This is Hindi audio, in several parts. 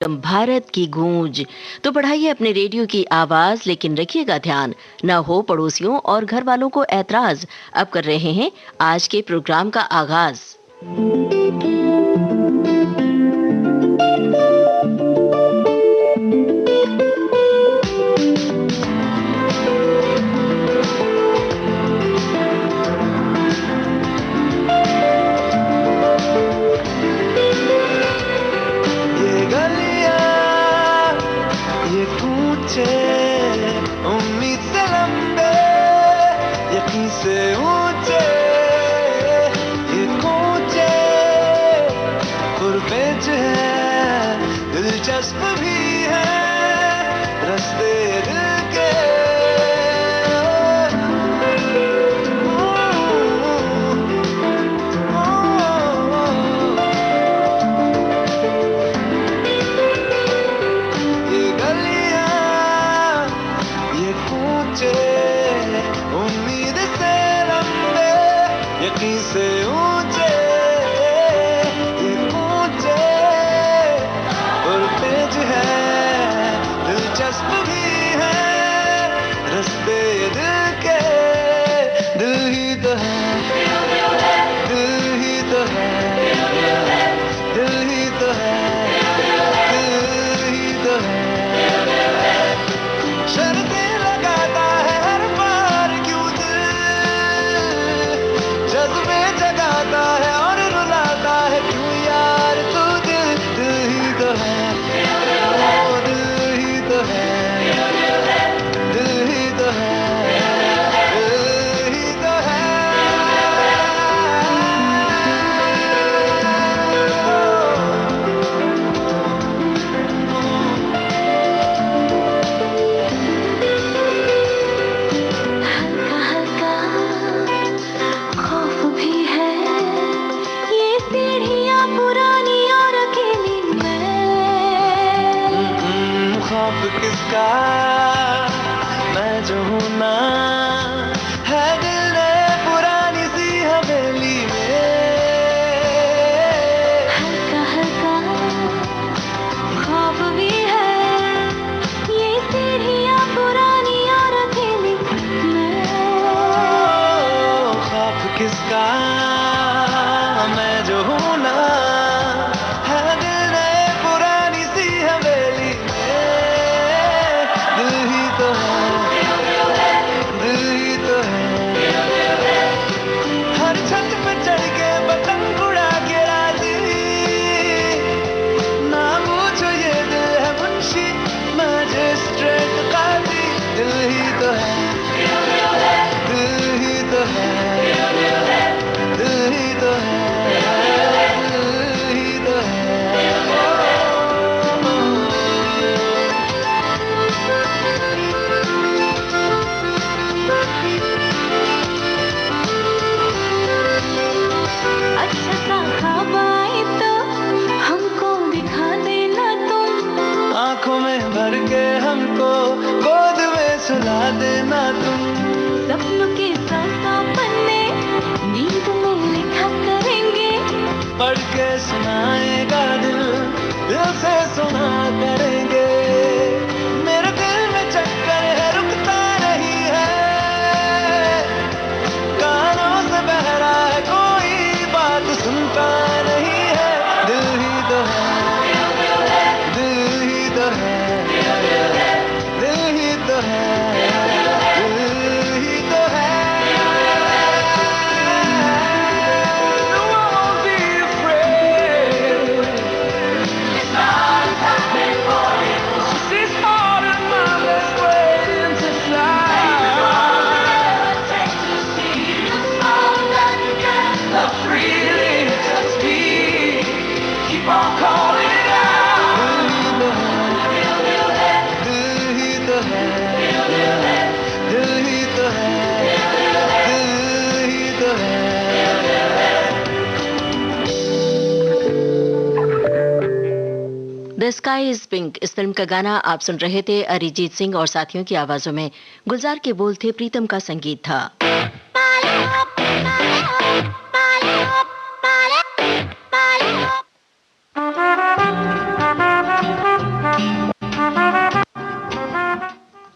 भारत की गूंज। तो बढ़ाइए अपने रेडियो की आवाज, लेकिन रखिएगा ध्यान, न हो पड़ोसियों और घर वालों को ऐतराज। अब कर रहे हैं आज के प्रोग्राम का आगाज। ये गलियां, ये कूचे, उम्मीद से लंबे, यकीन से ऊंचे, ये कूचे, पुरपेच है, दिलचस्प भी है, रास्ते दिल के। ये गलियां, ये कूचे, उम्मीद से लंबे, यकीन से ऊंचे, ये कूचे, पुरपेच है, दिलचस्प भी है, रास्ते दिल के। दिल ही तो है, दिल ही तो है, दिल ही तो है, दिल ही तो है। शर्तें लगाता है हर बार क्यों दिल, जज्बे जगाता है और रुलाता है क्यों यार तू दिल। दिल ही तो है, ओ दिल ही तो है, दिल ही तो है, दिल ही तो है। हल्का हल्का खौफ भी है, ये सीढ़ियाँ पुरानी और अकेली मैं। खौफ किसका, मैं जो हूँ ना, है दिल ने पुरानी सी हवेली में। हल्का हल्का खौफ भी है, ये सीढ़ियाँ पुरानी और अकेली मैं। खौफ किसका, मैं जो हूँ ना, है दिल ने पुरानी सी हवेली में। दिल ही तो है, दिल ही तो है, हर छत पे चढ़ के पतंग उड़ा के राजी। ना पूछो ये दिल है मुंशी, मजिस्ट्रेट काजी। दिल ही तो है, दिल ही तो है, दिल ही तो है, दिल ही तो है। अच्छा सा ख्वाब आए तो हमको दिखा देना तुम। आंखों में भर के हमको गोद में सुला देना तुम। सपनों के साथ पन्ने नींद में लिखा करेंगे। पढ़ के सुनाएगा दिल, दिल से सुना करेंगे। मेरे दिल में चक्कर है रुकता नहीं है, कानों से बह रहा है कोई बात सुनता नहीं है। दिल ही तो है, दिल ही तो है, दिल ही तो है, दिल ही तो है। Won't be afraid. This heart of mine is waiting to fly. Love freely, just be. Keep on calling it out. दिल ही तो है, दिल ही तो है, दिल ही तो है। द स्काई इज पिंक, इस फिल्म का गाना आप सुन रहे थे अरिजीत सिंह और साथियों की आवाजों में। गुलजार के बोल थे, प्रीतम का संगीत था।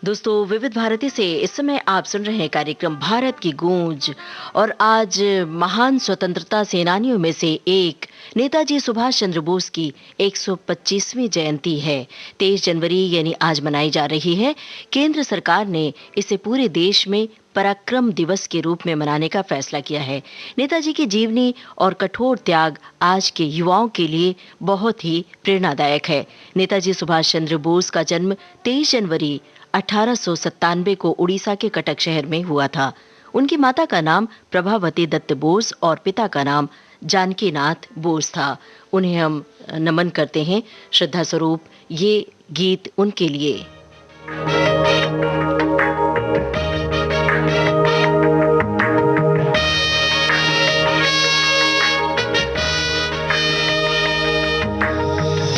दोस्तों, विविध भारती से इस समय आप सुन रहे हैं कार्यक्रम भारत की गूंज। और आज महान स्वतंत्रता सेनानियों में से एक नेताजी सुभाष चंद्र बोस की 125वीं जयंती है। 23 जनवरी यानी आज मनाई जा रही है। केंद्र सरकार ने इसे पूरे देश में पराक्रम दिवस के रूप में मनाने का फैसला किया है। नेताजी की जीवनी और कठोर त्याग आज के युवाओं के लिए बहुत ही प्रेरणादायक है। नेताजी सुभाष चंद्र बोस का जन्म 23 जनवरी 1897 को उड़ीसा के कटक शहर में हुआ था। उनकी माता का नाम प्रभावती दत्त बोस और पिता का नाम जानकीनाथ बोस था। उन्हें हम नमन करते हैं। श्रद्धा स्वरूप ये गीत उनके लिए।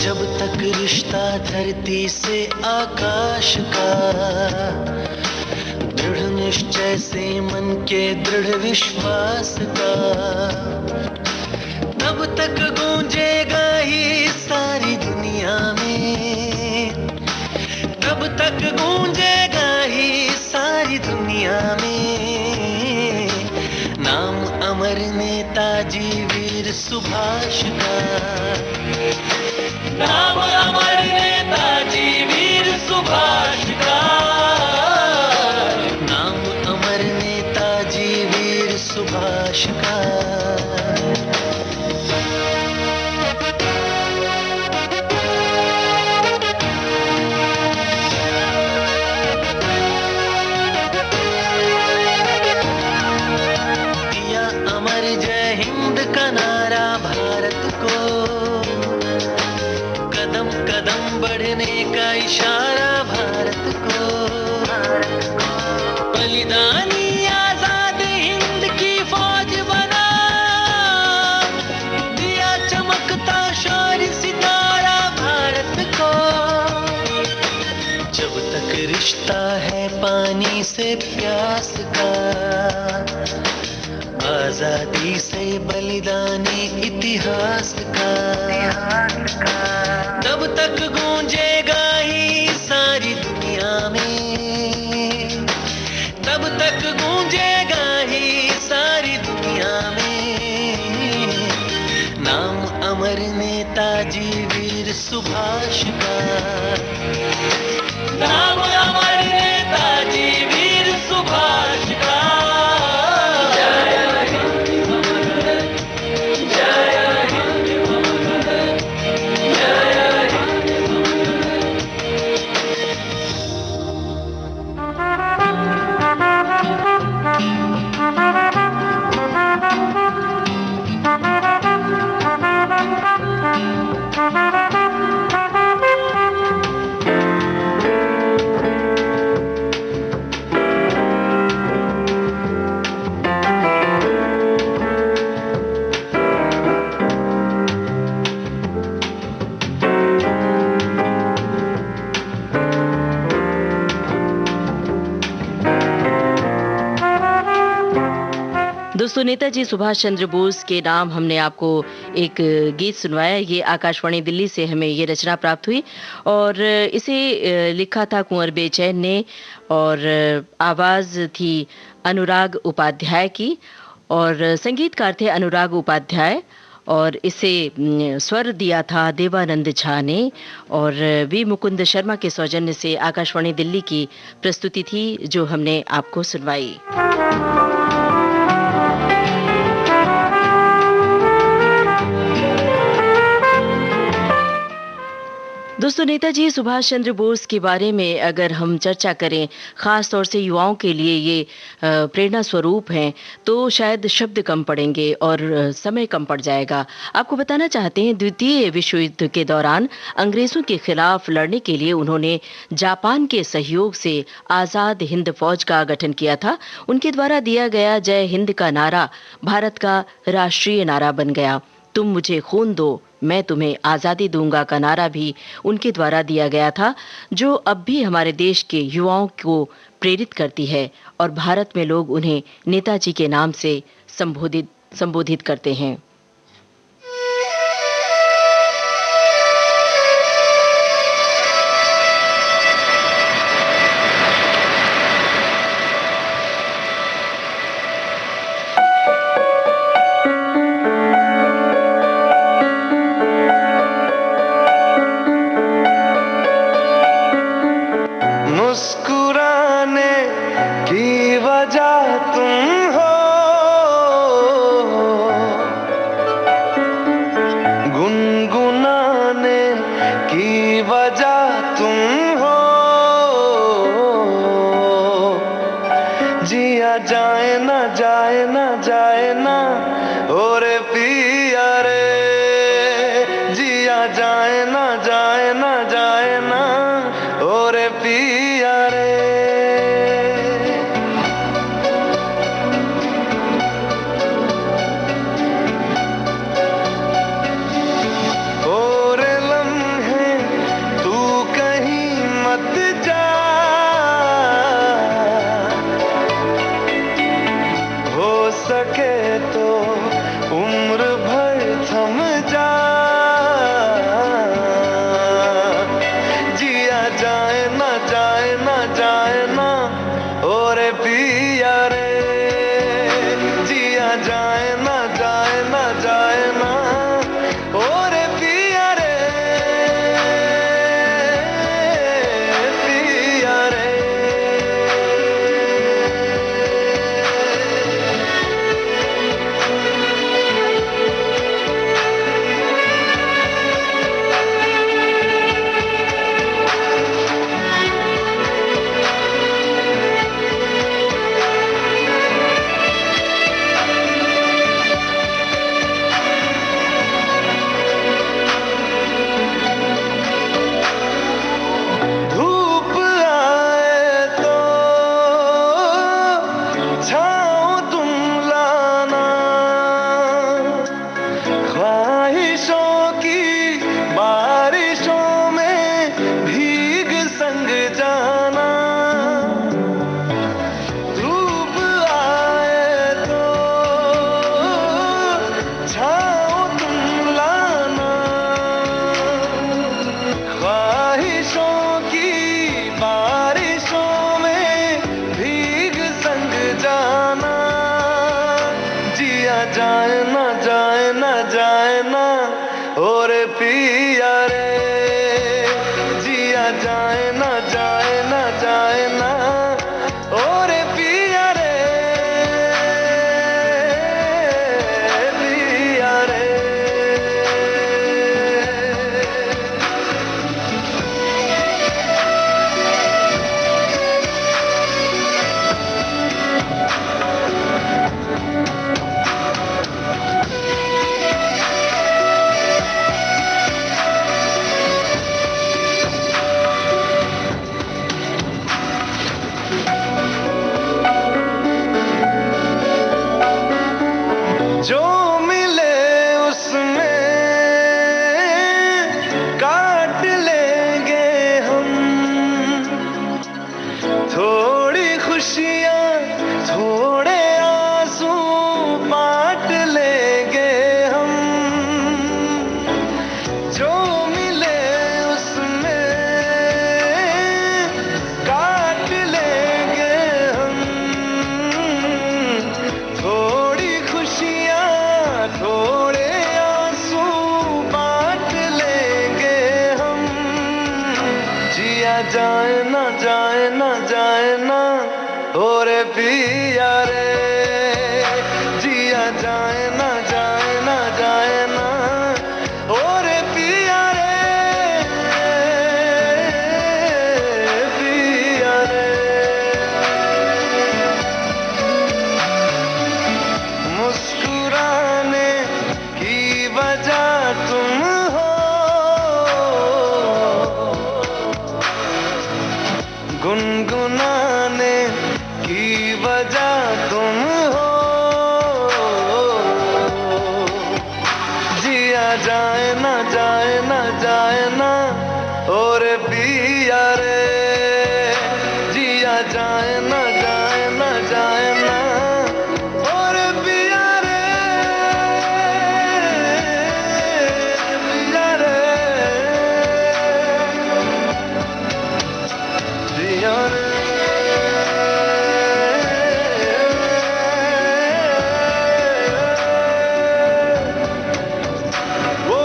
जब तक रिश्ता धरती से आकाश का, दृढ़ निश्चय से मन के दृढ़ विश्वास का, तब तक गूंजेगा ही सारी दुनिया में, तब तक गूंजेगा ही सारी दुनिया में, नाम अमर नेताजी वीर सुभाष का, नाम अमर नेताजी वीर सुभाष का, नाम अमर नेताजी वीर सुभाष का। दिया अमर जय हिंद का नारा भारत को, कदम कदम बढ़ने का इशारा भारत को, बलिदानी आजाद हिंद की फौज बना, दिया चमकता शौर्य सितारा भारत को। जब तक रिश्ता है पानी से प्यास का, आजादी से बलिदानी इतिहास का, तब तक गूंजेगा ही सारी दुनिया में, तब तक गूंजेगा ही सारी दुनिया में, नाम अमर नेताजी वीर सुभाष का, नाम अमर नेताजी वीर सुभाष का। दोस्तों, नेताजी सुभाष चंद्र बोस के नाम हमने आपको एक गीत सुनवाया। ये आकाशवाणी दिल्ली से हमें ये रचना प्राप्त हुई और इसे लिखा था कुंवर बेचैन ने और आवाज थी अनुराग उपाध्याय की और संगीतकार थे अनुराग उपाध्याय और इसे स्वर दिया था देवानंद झा ने और वी मुकुंद शर्मा के सौजन्य से आकाशवाणी दिल्ली की प्रस्तुति थी जो हमने आपको सुनवाई। दोस्तों, नेताजी सुभाष चंद्र बोस के बारे में अगर हम चर्चा करें, खास तौर से युवाओं के लिए ये प्रेरणा स्वरूप हैं, तो शायद शब्द कम पड़ेंगे और समय कम पड़ जाएगा। आपको बताना चाहते हैं, द्वितीय विश्व युद्ध के दौरान अंग्रेजों के खिलाफ लड़ने के लिए उन्होंने जापान के सहयोग से आज़ाद हिंद फौज का गठन किया था। उनके द्वारा दिया गया जय हिंद का नारा भारत का राष्ट्रीय नारा बन गया। तुम मुझे खून दो, मैं तुम्हें आज़ादी दूंगा का नारा भी उनके द्वारा दिया गया था, जो अब भी हमारे देश के युवाओं को प्रेरित करती है और भारत में लोग उन्हें नेताजी के नाम से संबोधित करते हैं। वजह तुम हो, जिया जाए ना जाए ना जाए ना और पिया रे, जिया जाए ना जाए ना जाए ना और पिया रे। और लम्हे तू कहीं मत जा, हो सके तो उम्र भर थम जा, जिया जाए ना जाए ना जाए ना और पिया रे, जिया जाए ना जाए ना जाए ना और पिया रे, पिया रे। धूप आए तो छाँव तुम लाना, ख्वाहिशों की बारिशों में भीग संग जाना। धूप आए तो छाँव तुम लाना, ख्वाहिशों की बारिशों में भीग संग जाना, जिया जाए ना जाए ना जाए ना और पिया रे, जिया जाए ना जाए ना जाए ना और पिया रे, पिया रे। जो मिले उसमें काट लेंगे हम, थोड़ी खुशियाँ थोड़े आंसू बांट लेंगे हम। जो मिले उसमें काट लेंगे हम, थोड़ी खुशियाँ थोड़े आंसू बांट लेंगे हम, जिया जाए ना जाए ना जाए ना और पिया रे, जिया जाए ना जाए ना जाए ना और पिया रे, पिया रे। मुस्कुराने की वजह तुम हो, गुनगुनाने की वजह तुम हो, जिया जाए ना जाए ना जाए ना और पिया रे, जिया जाए ना जाए ना जाए ना और पिया रे, पिया रे, पिया रे। ओ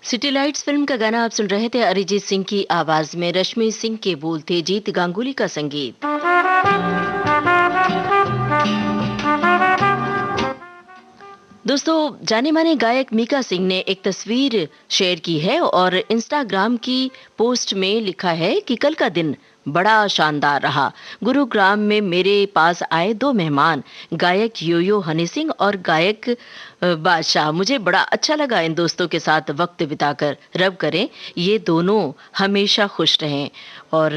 सिटी लाइट्स फिल्म का गाना आप सुन रहे थे अरिजीत सिंह की आवाज में। रश्मि सिंह के बोल थे, जीत गांगुली का संगीत। दोस्तों, जाने माने गायक मीका सिंह ने एक तस्वीर शेयर की है और इंस्टाग्राम की पोस्ट में लिखा है कि कल का दिन बड़ा शानदार रहा। गुरुग्राम में मेरे पास आए दो मेहमान, गायक योयो हनी सिंह और गायक बादशाह। मुझे बड़ा अच्छा लगा इन दोस्तों के साथ वक्त बिताकर। रब करें ये दोनों हमेशा खुश रहें। और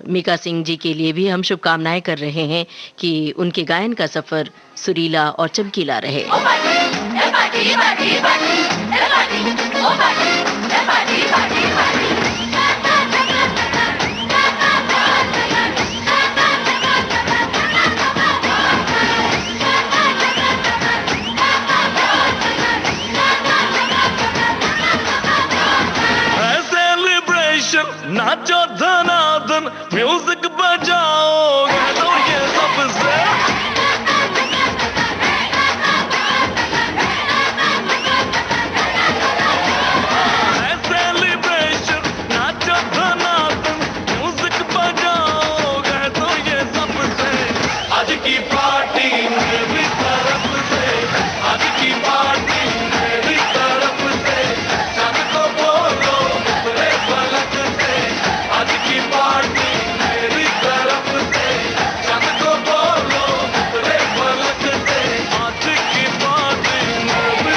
मीका सिंह जी के लिए भी हम शुभकामनाएं कर रहे हैं कि उनके गायन का सफर सुरीला और चमकीला रहे। नाचो धनाधन, म्यूजिक बजाओ, तो ये सबसे सेलिब्रेशन। नाचो धनाधन, म्यूजिक बजाओ, तो ये सबसे आज की पार्टी मेरी तरफ से, आज की पार्टी मेरी तरफ से, सबको बोलो मेरे पलक से, आज की पार्टी मेरी तरफ से, सबको बोलो मेरे पलक से, आज की पार्टी मेरी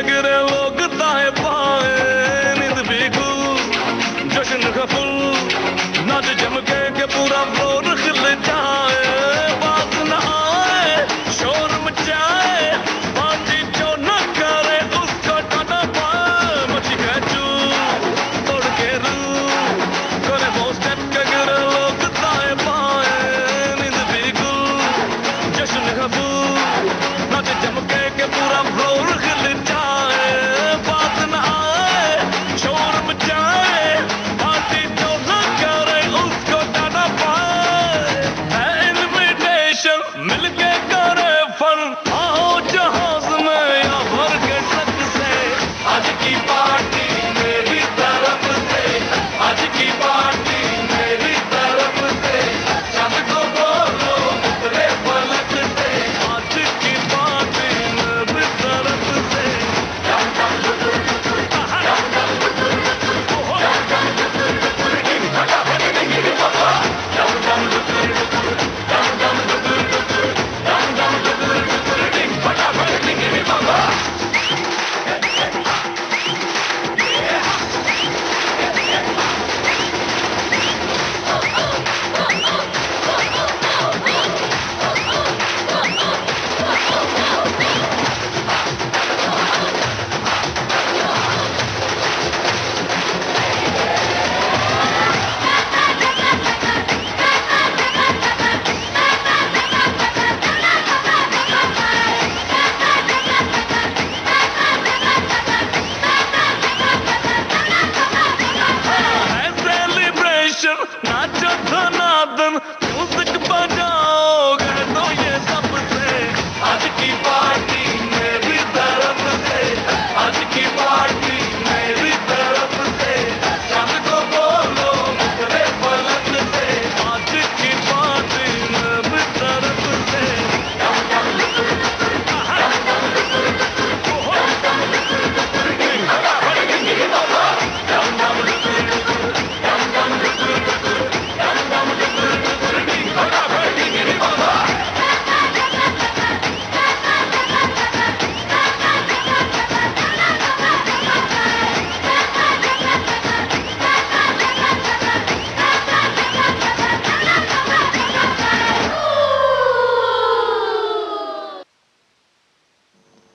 गिरे लोग दाएं बाएं, नींद भी गुल, जश्न का फुल, नाच जम के पूरा फ्लोर खिल जाए, बात न आए, शोर मचाए, पार्टी जो न करे उसको टाटा पाए, मची है चूर, तोड़ के रूह, करे वो स्टेप के गिरे लोग दाएं बाएं, नींद भी गुल, जश्न का फुल, नाच जम के पूरा फ्लोर खिल जाए,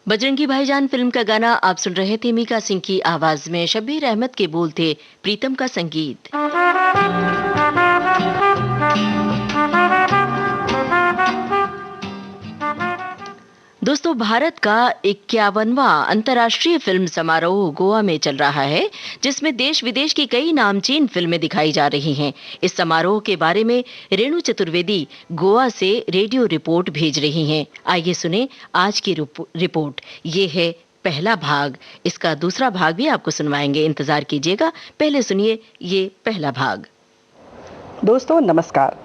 बजरंगी भाईजान फिल्म का गाना आप सुन रहे थे मीका सिंह की आवाज में। शब्बीर अहमद के बोल थे, प्रीतम का संगीत। दोस्तों, भारत का 51वां अंतर्राष्ट्रीय फिल्म समारोह गोवा में चल रहा है, जिसमें देश विदेश की कई नामचीन फिल्में दिखाई जा रही हैं। इस समारोह के बारे में रेणु चतुर्वेदी गोवा से रेडियो रिपोर्ट भेज रही हैं। आइए सुने आज की रिपोर्ट। ये है पहला भाग, इसका दूसरा भाग भी आपको सुनवाएंगे, इंतजार कीजिएगा। पहले सुनिए ये पहला भाग। दोस्तों नमस्कार।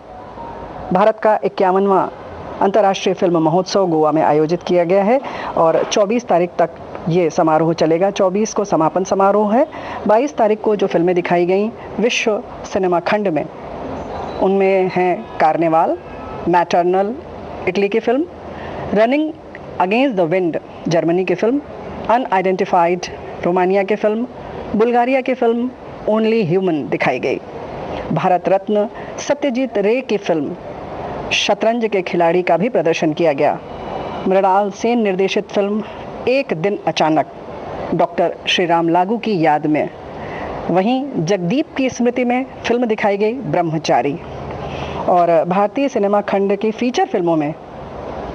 भारत का 51वां अंतर्राष्ट्रीय फिल्म महोत्सव गोवा में आयोजित किया गया है और 24 तारीख तक ये समारोह चलेगा। 24 को समापन समारोह है। 22 तारीख को जो फिल्में दिखाई गई विश्व सिनेमा खंड में, उनमें हैं कार्निवाल, मैटर्नल इटली की film, running against the wind Germany की फिल्म, अनआइडेंटिफाइड रोमानिया की फिल्म, बुल्गारिया की फिल्म ओनली ह्यूमन दिखाई गई। भारत रत्न सत्यजीत रे की फिल्म शतरंज के खिलाड़ी का भी प्रदर्शन किया गया। मृणाल सेन निर्देशित फिल्म एक दिन अचानक डॉक्टर श्रीराम लागू की याद में, वहीं जगदीप की स्मृति में फिल्म दिखाई गई ब्रह्मचारी। और भारतीय सिनेमा खंड की फीचर फिल्मों में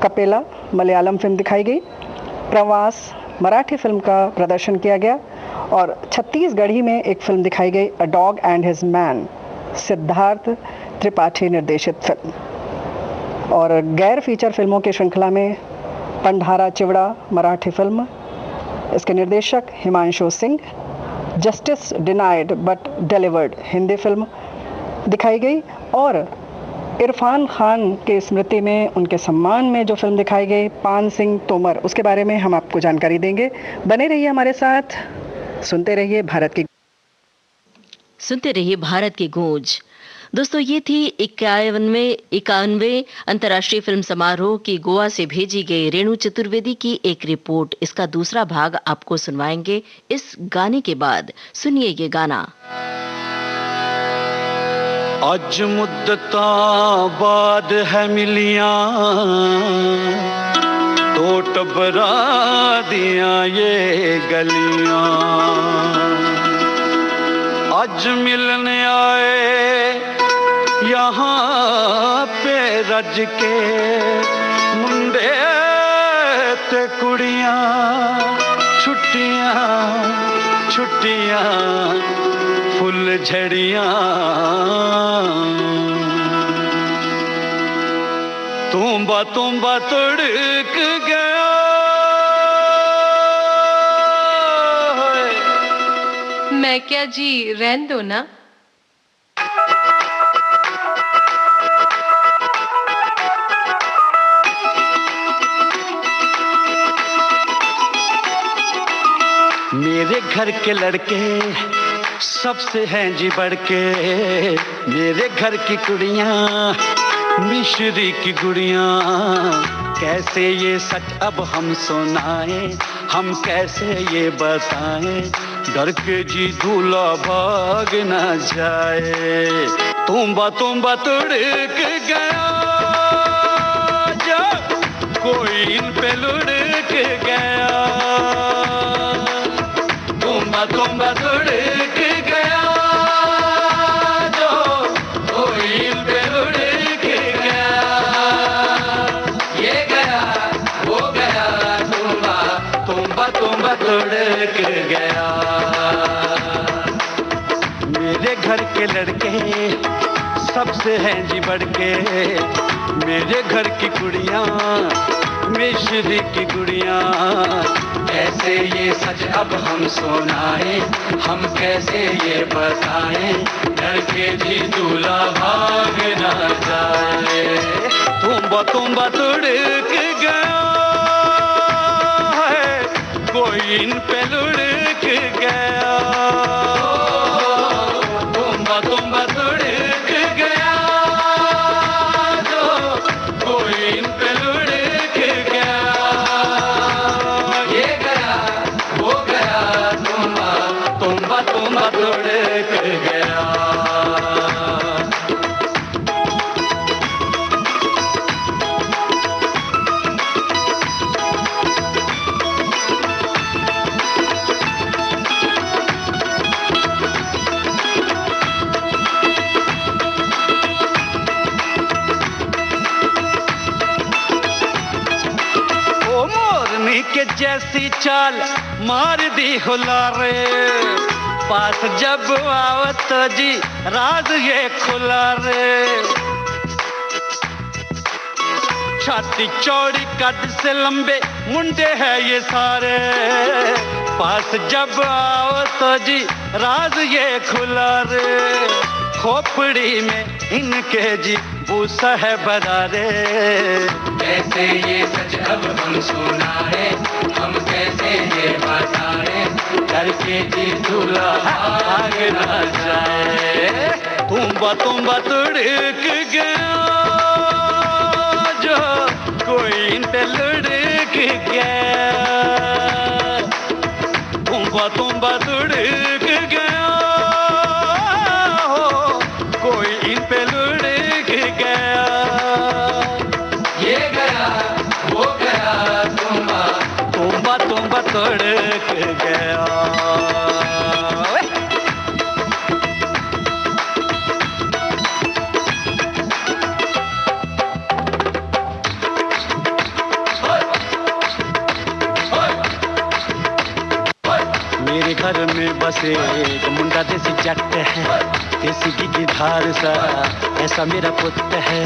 कपेला मलयालम फिल्म दिखाई गई, प्रवास मराठी फिल्म का प्रदर्शन किया गया और छत्तीसगढ़ी में एक फिल्म दिखाई गई a dog and his man, Siddharth Tripathi निर्देशित फिल्म। और गैर फीचर फिल्मों की श्रृंखला में पंडारा चिवड़ा मराठी फिल्म, इसके निर्देशक Himanshu Singh, justice denied but delivered Hindi film दिखाई गई और इरफान खान के स्मृति में, उनके सम्मान में जो फिल्म दिखाई गई पान सिंह तोमर, उसके बारे में हम आपको जानकारी देंगे। बने रहिए हमारे साथ, सुनते रहिए भारत की गूंज। दोस्तों, ये थी 51वें अंतर्राष्ट्रीय फिल्म समारोह की गोवा से भेजी गई रेणु चतुर्वेदी की एक रिपोर्ट। इसका दूसरा भाग आपको सुनवाएंगे इस गाने के बाद। सुनिए ये गाना। अज मुद्दतां बाद है मिलियां दो टब्बरा दियां ये गलियां, अज मिलने आए यहाँ पे रज के मुंडे ते कुड़ियां, छुट्टियां छुट्टियां फुल झड़ियां, तुम्बा तुम्बा तड़क गया, मैं क्या जी, रहन दो ना। मेरे घर के लड़के सबसे हैं जी बढ़ के, मेरे घर की कुड़ियां मिश्री की गुड़ियां, कैसे ये सच अब हम सुनाएं, हम कैसे ये बताएं, डर के जी दूल्हा भाग न जाए, तुम्बा तुम्बा तड़क गया, जा कोई इन पे लुढ़क गया, तुम्बा तड़क गया, जो कोई इन पे लुढ़क गया, ये गया वो गया, तुम्बा तुम्बा तड़क गया। मेरे घर के लड़के सबसे हैं जी बढ़ के, मेरे घर की कुड़ियां मिश्री की गुड़ियां, कैसे ये सच अब हम सुनाएं, हम कैसे ये बताएं, डर के जी दूल्हा भाग न जाए, तुम्बा तुम्बा तड़क गया है, कोई इन पे लुढ़क गया, तुम्बा तुम्बा तड़क गया, जो कोई इन पे लुढ़क गया, ये गया वो गया, तुम्बा तुम्बा तड़क गया। पानी के जैसी चाल मार दी हुलारे, पास जब आओ तो जी राज ये खुला रे। छाती चौड़ी कद से लंबे मुंडे हैं ये सारे, पास जब आओ तो जी राज ये खुला रे। खोपड़ी में इनके जी बूसा है बरारे, कैसे ये सच अब हम सुनाए, हम कैसे ये बताए, करके जी दूल्हा आगे ना जाए। तुम्बा तुड़क गया जो कोई इन पे लुढ़क गया, तुम्बा तुड़क गया हो, कोई इन पे लुढ़क गया। ये गया वो गया, तुम्बा तुड़क गया। मेरे घर में बसे एक मुंडा देसी जट है, देसी की धार सा ऐसा मेरा पुत है।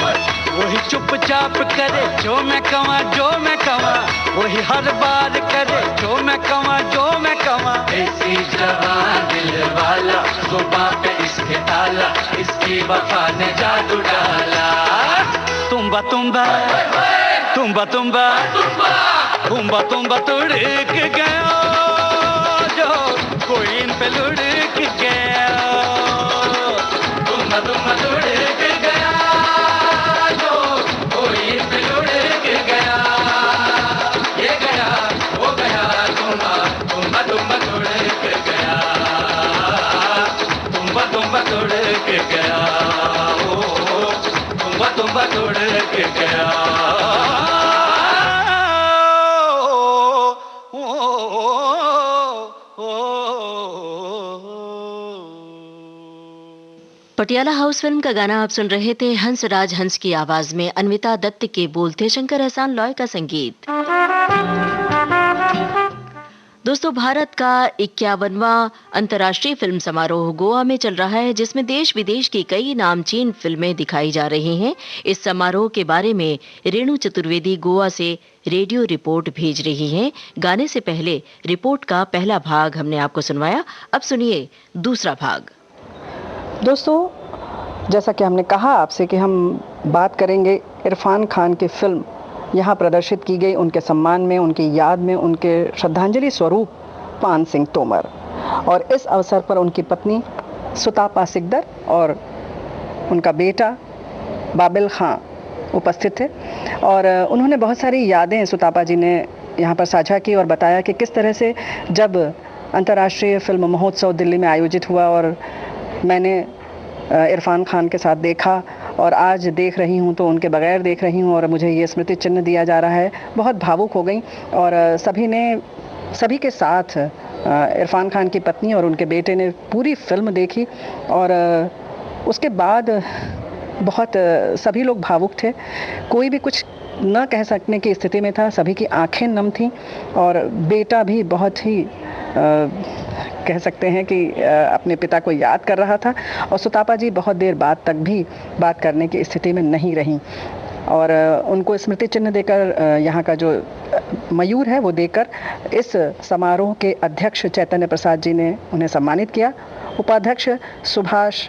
वही चुपचाप करे जो मैं कमा, जो मैं कमा, वही हर बार करे जो मैं कमा, जो मैं कमा। ऐसी जवान दिल वाला, सुबह पे इसके ताला, इसकी वफा ने जादू डाला। तुम्बा तुम्बा तुम्बा तुम्बा तुम्बा तुम्बा तुड़क गया जो कोई इन पे लुढ़क गया। तुम्बा तुड़क गया जो कोई इन पे लुढ़क गया। ये गया वो गया, तुम्बा तुड़क गया, तुम्बा तुड़क गया, ओ तुम्बा तुड़क गया। पटियाला हाउस फिल्म का गाना आप सुन रहे थे। हंसराज हंस की आवाज में अन्विता दत्त के बोल थे, शंकर एहसान लॉय का संगीत। दोस्तों, भारत का 51वां अंतर्राष्ट्रीय फिल्म समारोह गोवा में चल रहा है, जिसमें देश विदेश की कई नामचीन फिल्में दिखाई जा रही हैं। इस समारोह के बारे में रेणु चतुर्वेदी गोवा से रेडियो रिपोर्ट भेज रही हैं। गाने से पहले रिपोर्ट का पहला भाग हमने आपको सुनवाया, अब सुनिए दूसरा भाग। दोस्तों, जैसा कि हमने कहा आपसे कि हम बात करेंगे इरफान खान की फिल्म यहाँ प्रदर्शित की गई उनके सम्मान में, उनकी याद में, उनके श्रद्धांजलि स्वरूप पान सिंह तोमर। और इस अवसर पर उनकी पत्नी सुतापा सिकदर और उनका बेटा बाबिल खां उपस्थित थे। और उन्होंने बहुत सारी यादें सुतापा जी ने यहाँ पर साझा की और बताया कि किस तरह से जब अंतर्राष्ट्रीय फिल्म महोत्सव दिल्ली में आयोजित हुआ और मैंने इरफान खान के साथ देखा और आज देख रही हूँ तो उनके बगैर देख रही हूँ और मुझे ये स्मृति चिन्ह दिया जा रहा है, बहुत भावुक हो गई। और सभी के साथ इरफान खान की पत्नी और उनके बेटे ने पूरी फिल्म देखी और उसके बाद बहुत सभी लोग भावुक थे, कोई भी कुछ न कह सकने की स्थिति में था, सभी की आंखें नम थीं और बेटा भी बहुत ही कह सकते हैं कि अपने पिता को याद कर रहा था। और सुतापा जी बहुत देर बाद तक भी बात करने की स्थिति में नहीं रहीं और उनको स्मृति चिन्ह देकर यहाँ का जो मयूर है वो देकर इस समारोह के अध्यक्ष चैतन्य प्रसाद जी ने उन्हें सम्मानित किया। उपाध्यक्ष सुभाष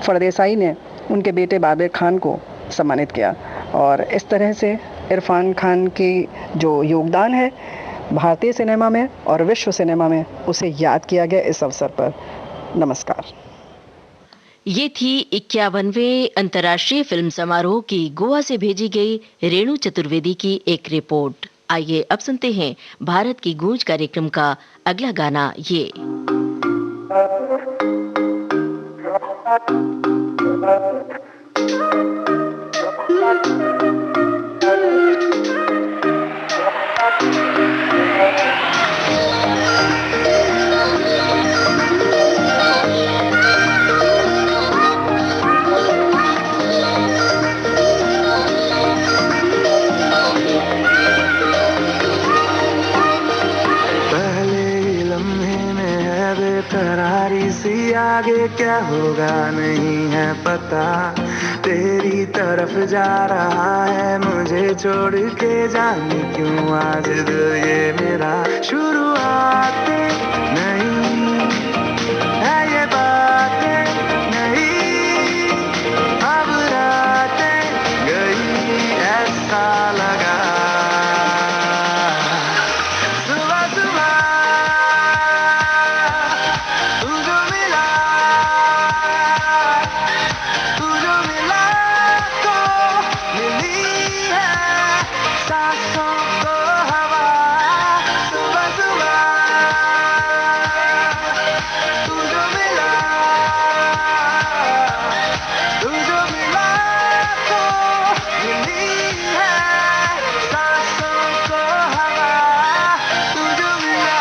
फरदेसाई ने उनके बेटे बाबिर खान को सम्मानित किया और इस तरह से इरफान खान की जो योगदान है भारतीय सिनेमा में और विश्व सिनेमा में उसे याद किया गया इस अवसर पर। नमस्कार। ये थी 51वें अंतर्राष्ट्रीय फिल्म समारोह की गोवा से भेजी गई रेणु चतुर्वेदी की एक रिपोर्ट। आइए अब सुनते हैं भारत की गूंज कार्यक्रम का अगला गाना। ये आगे क्या होगा नहीं है पता, तेरी तरफ जा रहा है मुझे छोड़ के, जाने क्यों आज दिल ये मेरा। शुरुआत नहीं है ये बातें नहीं, अब रातें गई ऐसा लगा। सुबह सुबह तू जो मिला, तू जो मिला तो मिली है सांसों को हवा। सुबह सुबह तू जो मिला, तू जो मिला तो मिली है सांसों को हवा। तू जो मिला।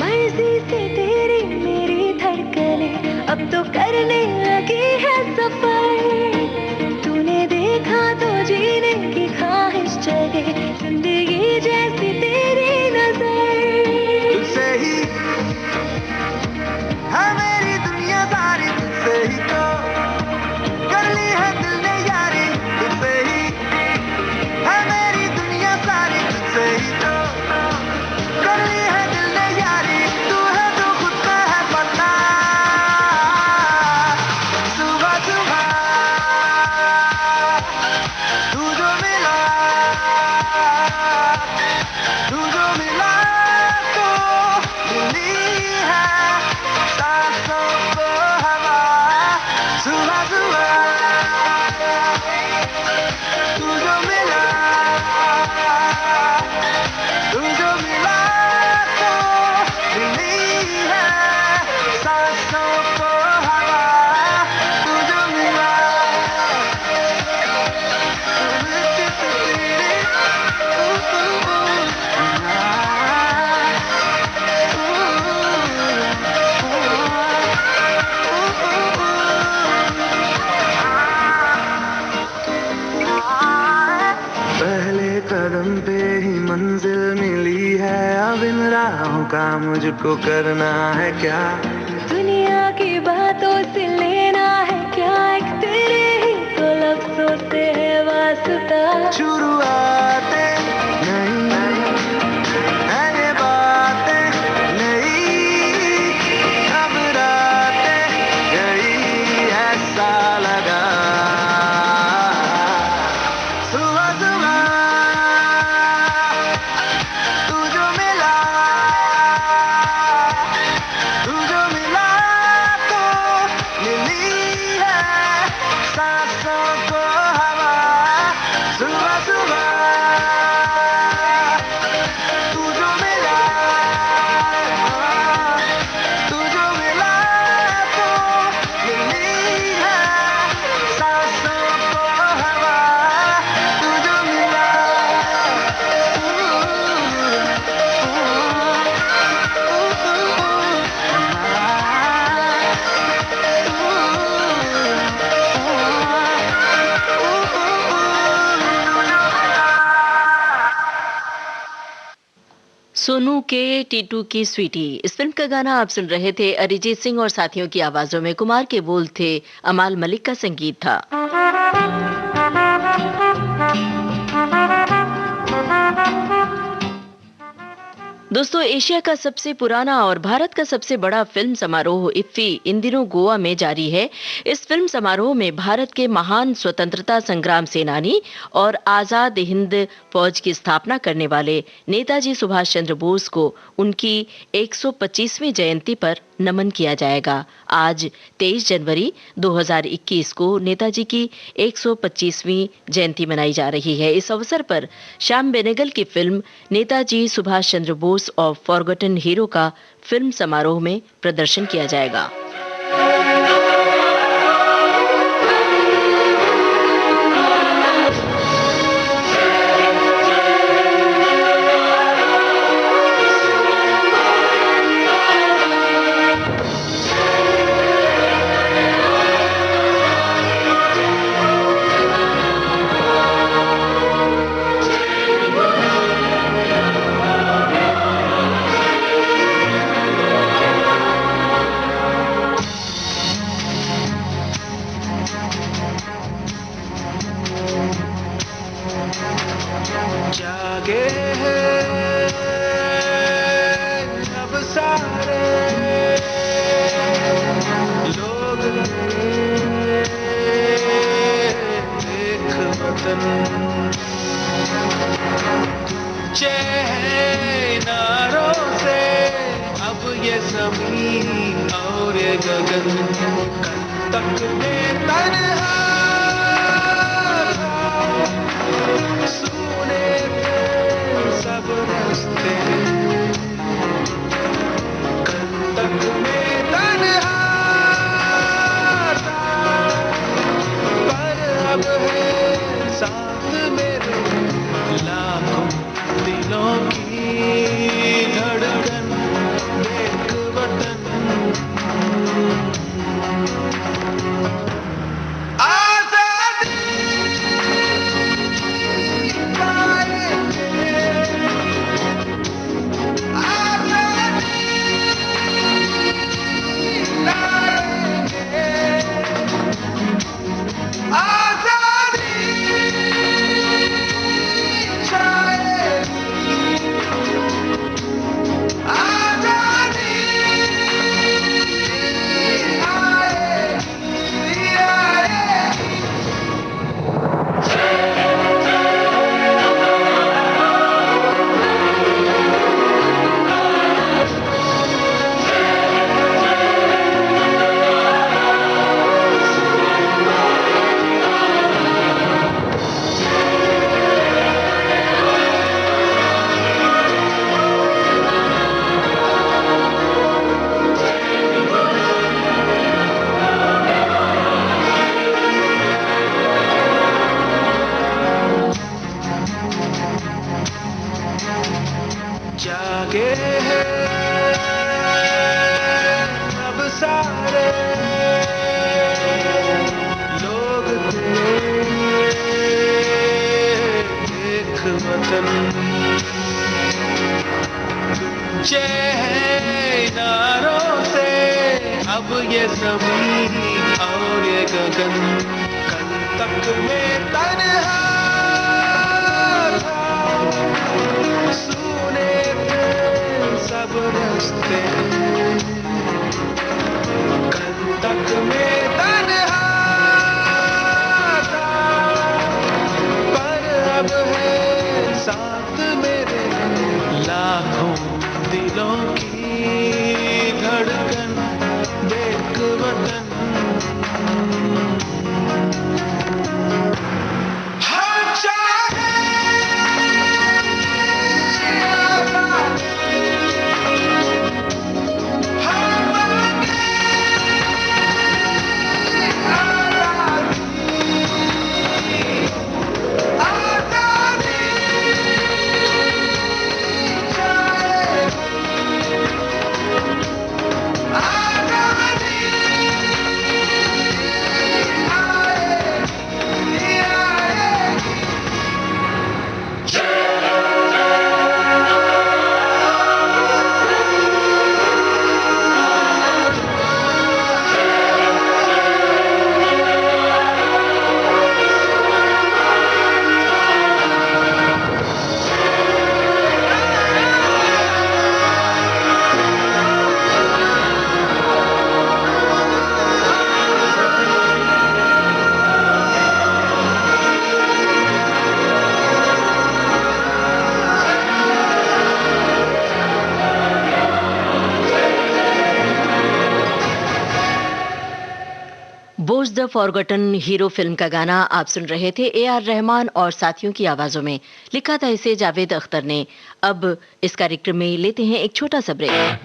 मर्जी से तेरी मेरी धड़कने अब तो करने लगी है सफर। तूने देखा तो जीने की ख्वाहिश जगे, जिंदगी जैसी तेरी नजर। तुझसे ही है मेरी दुनिया सारी, तुझसे ही तो कर ली है दिल ने यारी। तुझसे ही है मेरी दुनिया सारी, तुझसे ही तो कर ली है दिल ने यारी। तू है तो खुद का है पता। सुबह सुबह तू जो मिला, तू जो मिला तो मिली है सांसों को हवा। सुबह सुबह तू जो मिला, तू जो मिला तो मिली है सांसों को हवा। तू जो मिला। पहले कदम पे ही मंजिल मिली है, अब इन राहों का मुझको करना है क्या। दुनिया की बातों से लेना है क्या, एक तेरे ही तो लफ्जों से है वास्ता। शुरुआतें नहीं है ये बातें नहीं, अब रातें गई ऐसा लगा। सुबह सुबह तू जो मिला, तू जो मिला तो मिली है सांसों को हवा। सुबह सुबह तू जो मिला, तू जो मिला तो मिली है सांसों को हवा। तू जो मिला। सोनू के टीटू की स्वीटी, इस फिल्म का गाना आप सुन रहे थे अरिजीत सिंह और साथियों की आवाजों में। कुमार के बोल थे, अमाल मलिक का संगीत था। दोस्तों, एशिया का सबसे पुराना और भारत का सबसे बड़ा फिल्म समारोह इफ्फी इन दिनों गोवा में जारी है। इस फिल्म समारोह में भारत के महान स्वतंत्रता संग्राम सेनानी और आजाद हिंद फौज की स्थापना करने वाले नेताजी सुभाष चंद्र बोस को उनकी 125वीं जयंती पर नमन किया जाएगा। आज 23 जनवरी 2021 को नेताजी की 125वीं जयंती मनाई जा रही है। इस अवसर पर श्याम बेनेगल की film Netaji Subhash Chandra Bose of forgotten hero का फिल्म समारोह में प्रदर्शन किया जाएगा। जागे हैं अब सारे लोग देख वतन चैनारों से अब ये ज़मीन और ये गगन कल तक में तन्हा सुने सब रास्ते कल तक में तन्हा पर अब है साथ मेरे लाखों दिलों की धड़कन देख वतन आजादी पाएंगे आजादी लाएंगे आजादी जागे हैं अब सारे लोग देख वतन चैनारों से अब ये ज़मीन और ये गगन कल तक में तन्हा सुने सब रास्ते कल तक में तन्हा पर अब है साथ मेरे लाखों दिलों की धड़कन देख वतन हम चाहे बोझ द फॉरगॉटन हीरो फिल्म का गाना आप सुन रहे थे ए.आर. रहमान और साथियों की आवाजों में। लिखा था इसे जावेद अख्तर ने। अब इस कार्यक्रम में लेते हैं एक छोटा सा ब्रेक।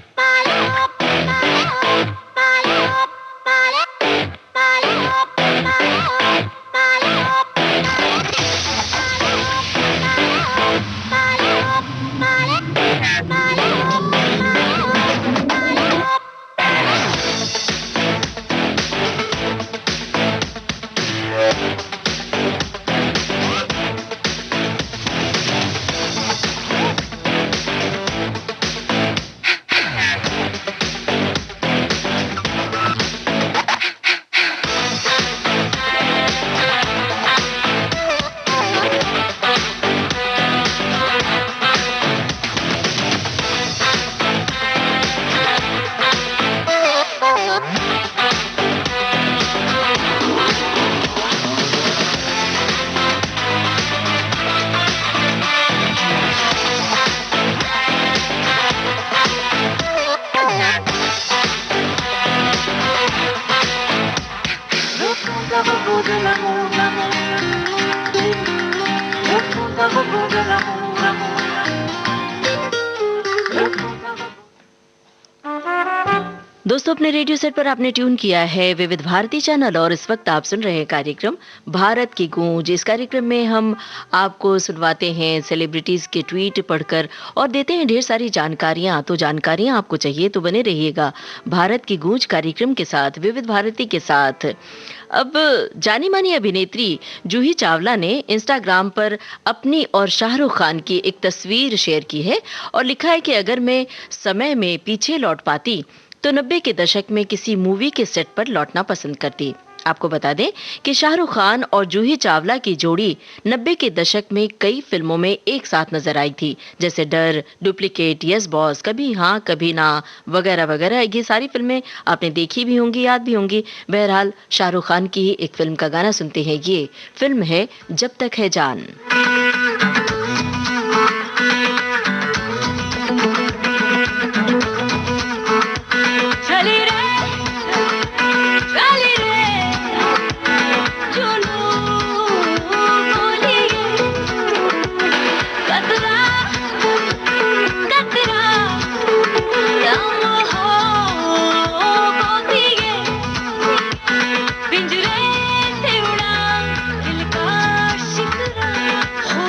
दोस्तों, अपने रेडियो सेट पर आपने ट्यून किया है विविध भारती चैनल और इस वक्त आप सुन रहे हैं कार्यक्रम भारत की गूंज। इस कार्यक्रम में हम आपको सुनवाते हैं सेलिब्रिटीज के ट्वीट पढ़कर और देते हैं ढेर सारी जानकारियां। तो जानकारियां आपको चाहिए तो बने रहिएगा भारत की गूंज कार्यक्रम के साथ, विविध भारती के साथ। अब जानी मानी अभिनेत्री जूही चावला ने इंस्टाग्राम पर अपनी और शाहरुख खान की एक तस्वीर शेयर की है और लिखा है कि अगर मैं समय में पीछे लौट पाती तो 90 के दशक में किसी मूवी के सेट पर लौटना पसंद करती। आपको बता दें कि शाहरुख खान और जूही चावला की जोड़ी 90 के दशक में कई फिल्मों में एक साथ नजर आई थी, जैसे डर, डुप्लीकेट, यस बॉस, कभी हाँ कभी ना वगैरह वगैरह। ये सारी फिल्में आपने देखी भी होंगी, याद भी होंगी। बहरहाल शाहरुख खान की ही एक फिल्म का गाना सुनते हैं। ये फिल्म है जब तक है जान। पिंजरे से उड़ा दिल का शिकरा, हो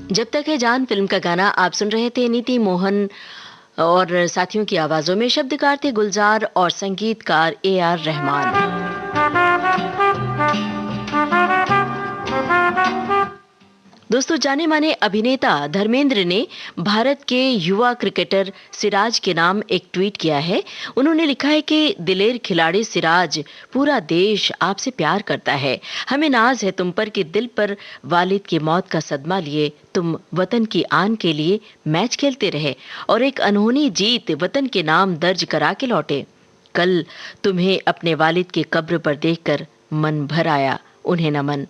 जब तक है जान फिल्म का गाना आप सुन रहे थे। नीति मोहन और साथियों की आवाजों में शब्दकार थे गुलजार और संगीतकार AR रहमान। दोस्तों, जाने माने अभिनेता धर्मेंद्र ने भारत के युवा क्रिकेटर सिराज के नाम एक ट्वीट किया है। उन्होंने लिखा है कि दिलेर खिलाड़ी सिराज, पूरा देश आपसे प्यार करता है। हमें नाज है तुम पर कि दिल पर वालिद की मौत का सदमा लिए तुम वतन की आन के लिए मैच खेलते रहे और एक अनहोनी जीत वतन के नाम दर्ज करा के लौटे। कल तुम्हें अपने वालिद की कब्र पर देखकर मन भर आया, उन्हें नमन।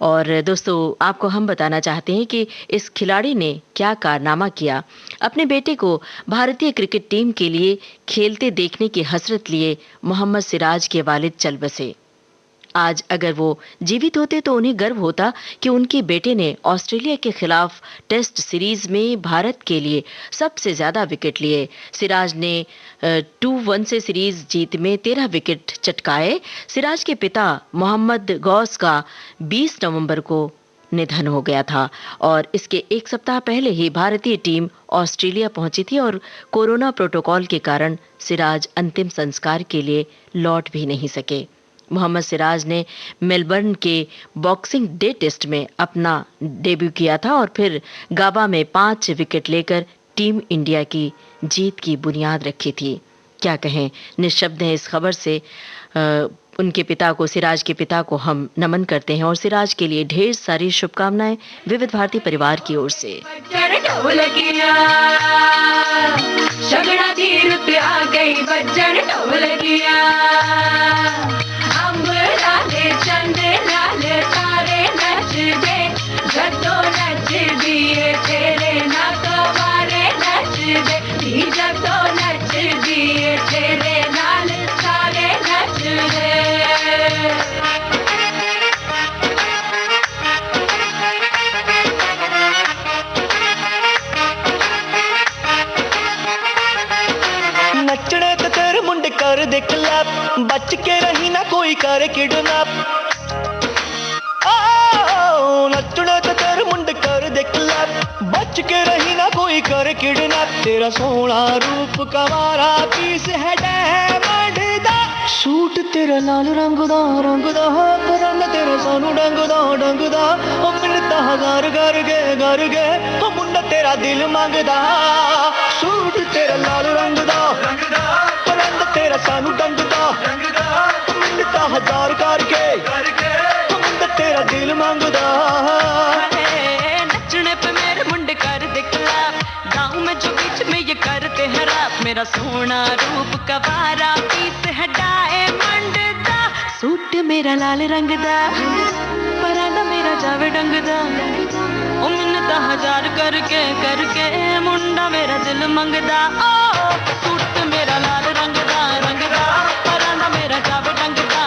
और दोस्तों, आपको हम बताना चाहते हैं कि इस खिलाड़ी ने क्या कारनामा किया। अपने बेटे को भारतीय क्रिकेट टीम के लिए खेलते देखने की हसरत लिए मोहम्मद सिराज के वालिद चल बसे। आज अगर वो जीवित होते तो उन्हें गर्व होता कि उनके बेटे ने ऑस्ट्रेलिया के खिलाफ टेस्ट सीरीज में भारत के लिए सबसे ज्यादा विकेट लिए। सिराज ने 2-1 से सीरीज जीत में 13 विकेट चटकाए। सिराज के पिता मोहम्मद गौस का 20 नवंबर को निधन हो गया था और इसके एक सप्ताह पहले ही भारतीय टीम ऑस्ट्रेलिया पहुंची थी और कोरोना प्रोटोकॉल के कारण सिराज अंतिम संस्कार के लिए लौट भी नहीं सके। मोहम्मद सिराज ने मेलबर्न के बॉक्सिंग डे टेस्ट में अपना डेब्यू किया था और फिर गाबा में 5 विकेट लेकर टीम इंडिया की जीत की बुनियाद रखी थी। क्या कहें, निःशब्द हैं इस खबर से। उनके पिता को, सिराज के पिता को हम नमन करते हैं और सिराज के लिए ढेर सारी शुभकामनाएं विविध भारती परिवार की ओर से। चंद लाल तारे नच दे, जदों नच दिए तेरे ना कवारे नच दे, जदों नच दिए तेरे नाल सारे नच दे। नचने ते तेरे मुंडे कर दे क्लैप, बच के रही ना कोई करे किडनैप। नचने ते तेरे मुंडे कर दे क्लैप, बच के रही ना कोई करे किडनैप। तेरा सोहना रूप कवारा पीस है डायमंड दा, सूट तेरा लाल रंग दा रंग तेरा सानू डंग दा। ओ मिलता हजार घर गे ओ मुंडा तेरा दिल मंगदा, सूट तेरा लाल रंग दा रंग तेरा सानू डंग दा। ओ मिलता हजार करके ओ मुंडा तेरा दिल मंगदा। नचने पे मेरे मुंडे कर दे क्लैप, गाँव में जो बीच में ये करते हैं रैप। मेरा सोना रूप कवारा पीस है डायमंड दा, सूट मेरा लाल रंग दा, परांदा मेरा जावे डंग दा। ओ मिन्नता हजार करके मुंडा मेरा दिल मंगदा। ओ सूट मेरा लाल रंग दा परांदा मेरा जावे डंग दा।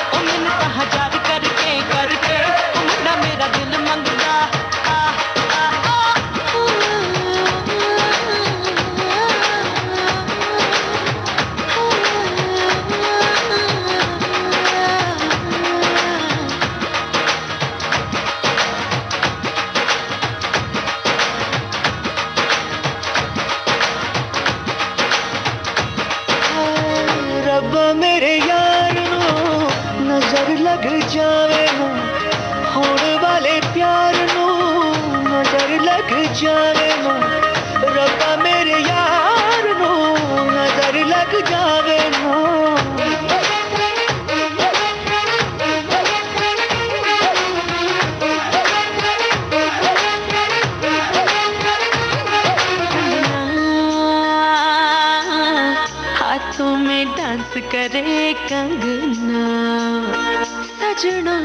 ओ मिन्नता हजार करके ओ मुंडा मेरा दिल मंगदा। मेरे यार नू नजर लग जावे ना होने वाले प्यार नू नजर लग जावे ना रब्बा मेरे यार नू नजर लग जावे ना हाथों में डांस करे कंगना सजना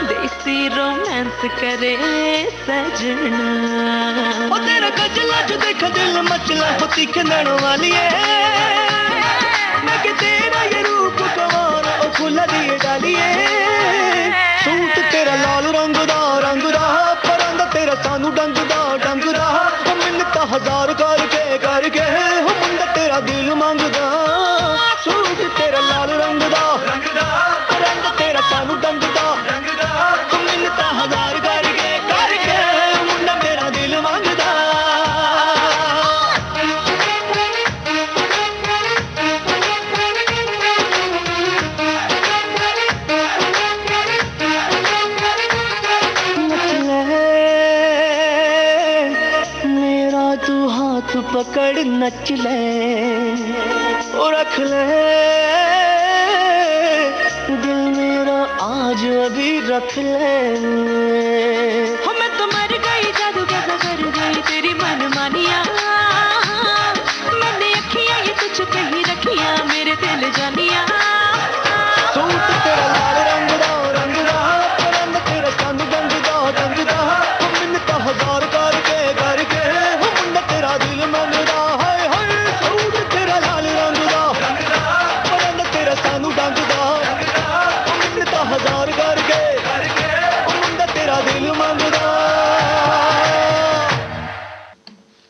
देसी रोमांस करे सजना ओ तेरा गजला जो देखा दिल मचला होती खनड़ वाली है मैं कि तेरा ये रूप कवाना ओ फुला दिए डालिए सूट तेरा लाल रंग दा परंदा तेरा सानू डंग दा ओ मिन्नता हजार करके हो मुंडा तेरा दिल मंगदा सूट तेरा लाल रंग दा परंदा तेरा सानू डंग दा ओ मिन्नता हजार करके मुंडा तेरा दिल मंगदा पकड़ नच ले और रख ले दिल मेरा आज अभी रख ले मैं तो मर गई जादू कैसा कर गई तेरी मनमानिया मैंने अखियां ये तुझ पे ही रखियां मेरे दिल जानिया सूट तेरा लाल रंग दा परंद तेरा संग रंग दा मिन्नता हजार करके हो मुंडा तेरा दिल मंगदा हाय हाय सूट तेरा लाल रंग दा परंद तेरा सानू डंग दा मिन्नता हजार करके हो मुंडा तेरा दिल मंगदा।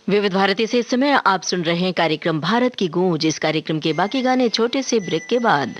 विविध भारती से इस समय आप सुन रहे हैं कार्यक्रम भारत की गूंज। इस कार्यक्रम के बाकी गाने छोटे से ब्रेक के बाद।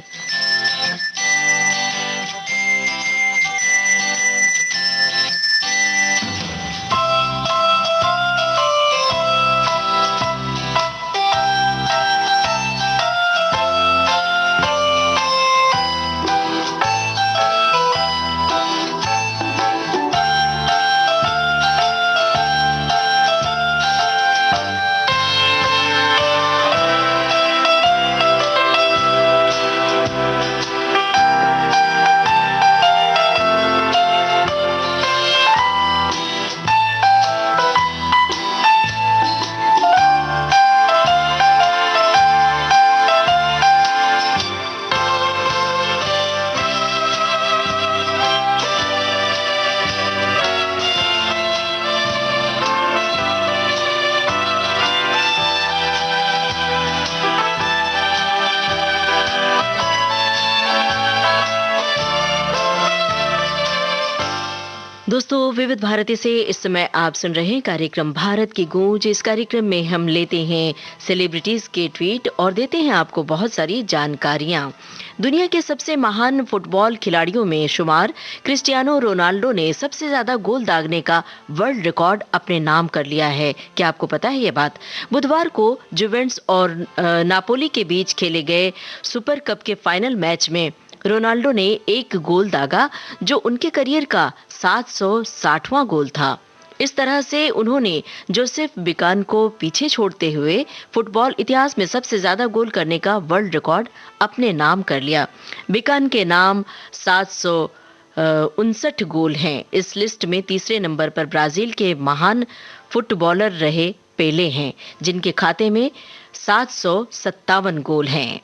दोस्तों, विविध भारती से इस समय आप सुन रहे हैं कार्यक्रम भारत की गूंज। इस कार्यक्रम में हम लेते हैं सेलिब्रिटीज के ट्वीट और देते हैं आपको बहुत सारी जानकारियां। दुनिया के सबसे महान फुटबॉल खिलाड़ियों में शुमार क्रिस्टियानो रोनाल्डो ने सबसे ज्यादा गोल दागने का वर्ल्ड रिकॉर्ड अपने नाम कर लिया है। क्या आपको पता है ये बात? बुधवार को जुवेंटस और नापोली के बीच खेले गए सुपर कप के फाइनल मैच में रोनाल्डो ने एक गोल दागा जो उनके करियर का 760वां गोल था। इस तरह से उन्होंने जोसेफ बिकान को पीछे छोड़ते हुए फुटबॉल इतिहास में सबसे ज्यादा गोल करने का वर्ल्ड रिकॉर्ड अपने नाम कर लिया। बिकान के नाम 759 गोल हैं। इस लिस्ट में तीसरे नंबर पर ब्राजील के महान फुटबॉलर रहे पेले हैं, जिनके खाते में 757 गोल हैं।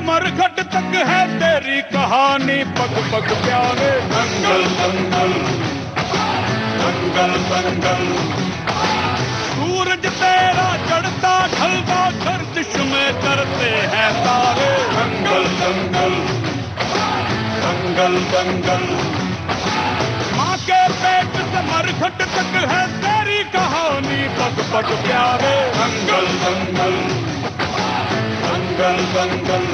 मरघट तक है तेरी कहानी, पग पग प्यारे दंगल दंगल दंगल दंगल। सूरज तेरा चढ़ता ढलता दंगल दंगल। माँ के पेट से मरघट तक है तेरी कहानी, पग पग प्यारे। दंगल दंगल दंगल दंगल।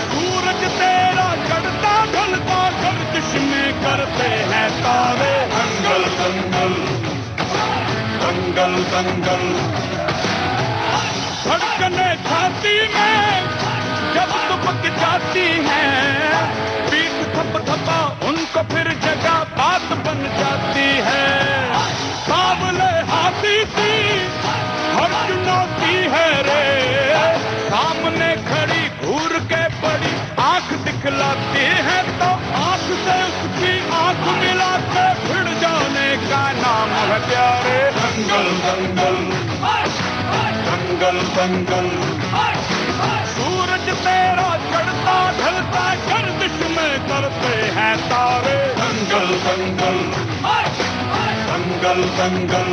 सूरज तेरा चढ़ता ढलता गर्दिश में करते हैं तारे। दंगल दंगल दंगल दंगल। धड़कने छाती में जब दुबक जाती है, पीठ थप थपा उनको फिर जगह बात बन जाती है। सावले हाथी सी हर चुनौती है रे, सामने खड़ी घूर के बड़ी आंख दिखलाती है, तो आंख से उसकी आंख मिला के भिड़ जाने का नाम है प्यारे। दंगल दंगल दंगल दंगल। सूरज तेरा चढ़ता ढलता गर्दिश में करते हैं तारे। दंगल दंगल दंगल दंगल।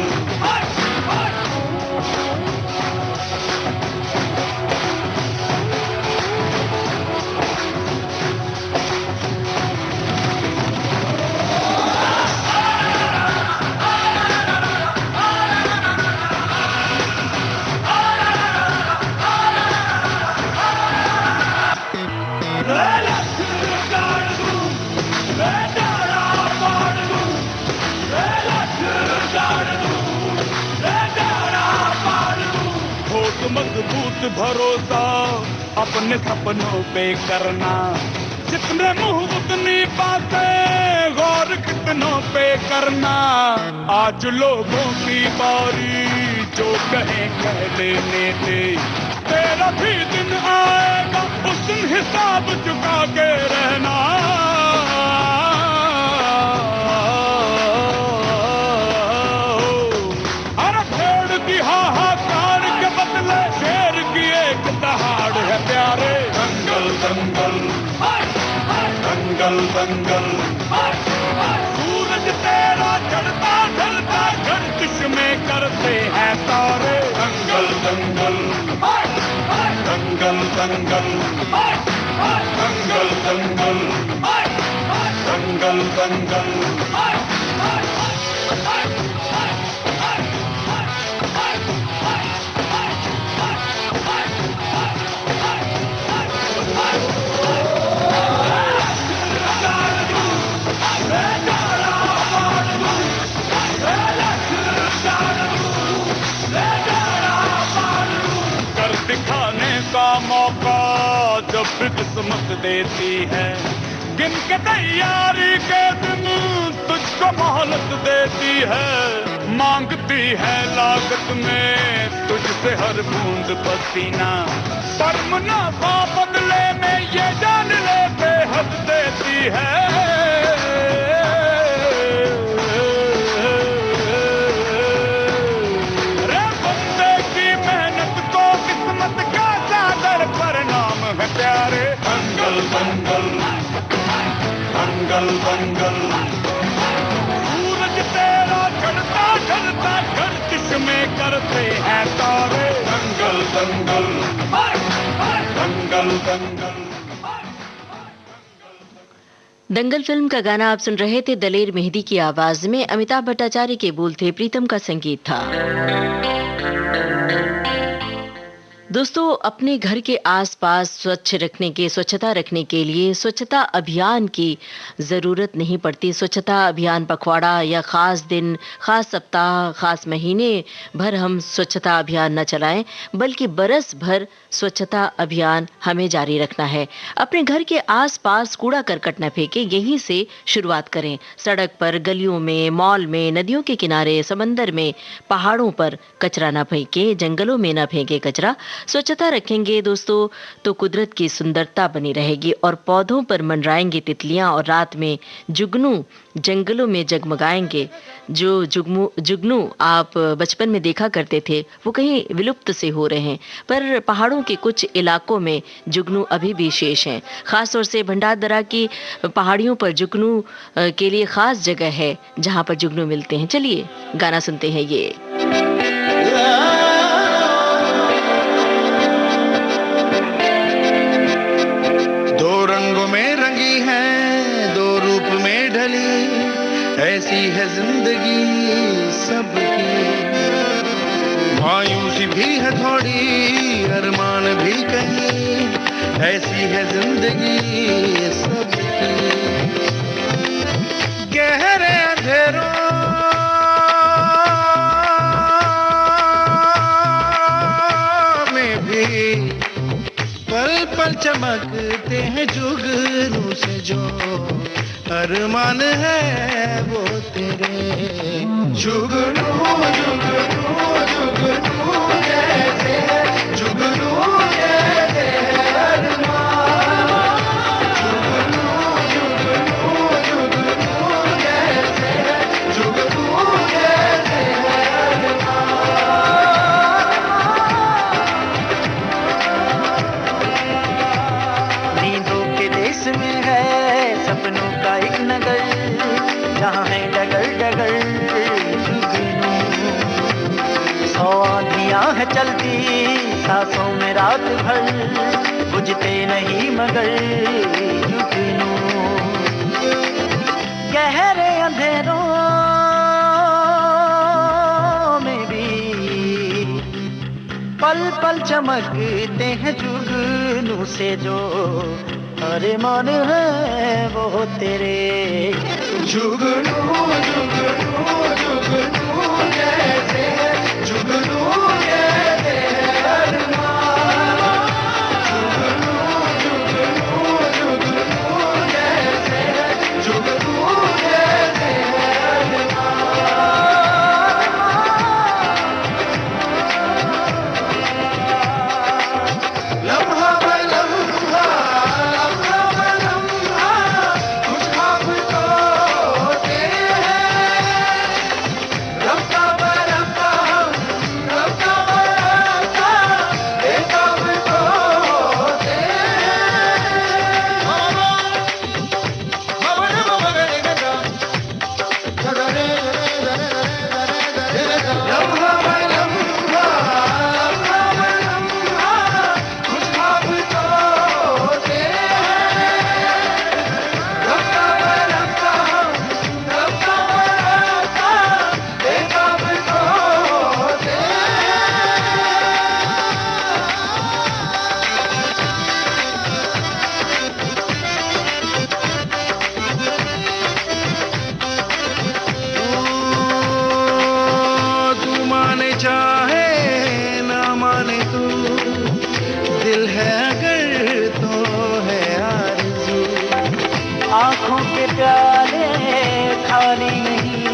मजबूत भरोसा अपने सपनों पे करना, जितने मुंह उतनी बातें, गौर कितनों पे करना। आज लोगों की बारी जो कहें कह लेने दे, तेरा भी दिन आएगा उस दिन हिसाब चुका के रहना। अरे भेड़ की हाहाकार के बदले शेर की एक दहाड़ है प्यारे। दंगल दंगल दंगल दंगल। सूरज तेरा चढ़ता ढलता गर्दिश में करते हैं तारे। दंगल दंगल दंगल दंगल दंगल दंगल दंगल दंगल। कर दिखाने का मौका जब भी किस्मत देती है, गिन के तैयारी के दिन तुझको मोहलत देती है। मांगती है लागत में तुझसे हर बूंद पसीना, पर मुनाफा बदले में ये जान ले बेहद देती है। रे बंदे की मेहनत को किस्मत का सागर परिणाम है प्यारे। दंगल दंगल दंगल दंगल। सूरज तेरा चढ़ता ढलता गर्दिश में करते हैं तारे। दंगल दंगल दंगल दंगल। दंगल फिल्म का गाना आप सुन रहे थे दलेर मेहदी की आवाज में। अमिताभ भट्टाचार्य के बोल थे, प्रीतम का संगीत था। दोस्तों, अपने घर के आसपास स्वच्छता रखने के लिए स्वच्छता अभियान की ज़रूरत नहीं पड़ती। स्वच्छता अभियान पखवाड़ा या ख़ास दिन, ख़ास सप्ताह, ख़ास महीने भर हम स्वच्छता अभियान न चलाएं, बल्कि बरस भर स्वच्छता अभियान हमें जारी रखना है। अपने घर के आसपास कूड़ा करकट न फेंकें, यहीं से शुरुआत करें। सड़क पर, गलियों में, मॉल में, नदियों के किनारे, समंदर में, पहाड़ों पर कचरा न फेंकें, जंगलों में न फेंकें कचरा। स्वच्छता रखेंगे दोस्तों तो कुदरत की सुंदरता बनी रहेगी और पौधों पर मंडराएंगे तितलियां और रात में जुगनू जंगलों में जगमगाएंगे। जो जुगनू आप बचपन में देखा करते थे वो कहीं विलुप्त से हो रहे हैं, पर पहाड़ों के कुछ इलाकों में जुगनू अभी भी शेष हैं। खासतौर से भंडारदरा की पहाड़ियों पर जुगनू के लिए खास जगह है जहां पर जुगनू मिलते हैं। चलिए गाना सुनते हैं ये। दो रंगों में रंगी है खुशी भी है थोड़ी, अरमान भी कहीं, ऐसी है जिंदगी सबकी। गहरे अंधेरों में भी पल पल चमकते हैं जुगनू से जो अरमान है वो तेरे। जुगनू जुगनू जुगनू जैसे जुगनू जैसे अरमान, जुगनू जुगनू जुगनू जैसे जुगनू जैसे नींदों के देश में है सपनों का एक नगर, जहाँ है डगर डगर जुगनू। 100 आँधियाँ है चलती सांसों में रात भर, बुझते नहीं मगर जुगनू। गहरे अंधेरों में भी पल पल चमकते हैं जुगनू से जो अरे मन है वो तेरे। जुगनू जुगनू जुगनू जैसे जुगनू जैसे अरमान, जुगनू जुगनू जुगनू जैसे जुगनू जैसे लम्हा ब लम्हा, लम्हा ब लम्हा, कुछ ख्वाब तो होते हैं। रफ्ता ब रफ्ता, रफ्ता ब रफ्ता, बेताब तो होते हैं। लम्हा ब लम्हा, लम्हा ब लम्हा, कुछ ख्वाब तो होते हैं। रफ्ता ब रफ्ता, रफ्ता ब रफ्ता, बेताब तो होते हैं। तू माने चाहे ना माने तू, दिल है अगर तो है आरज़ू। आँखों के प्याले खाली नहीं,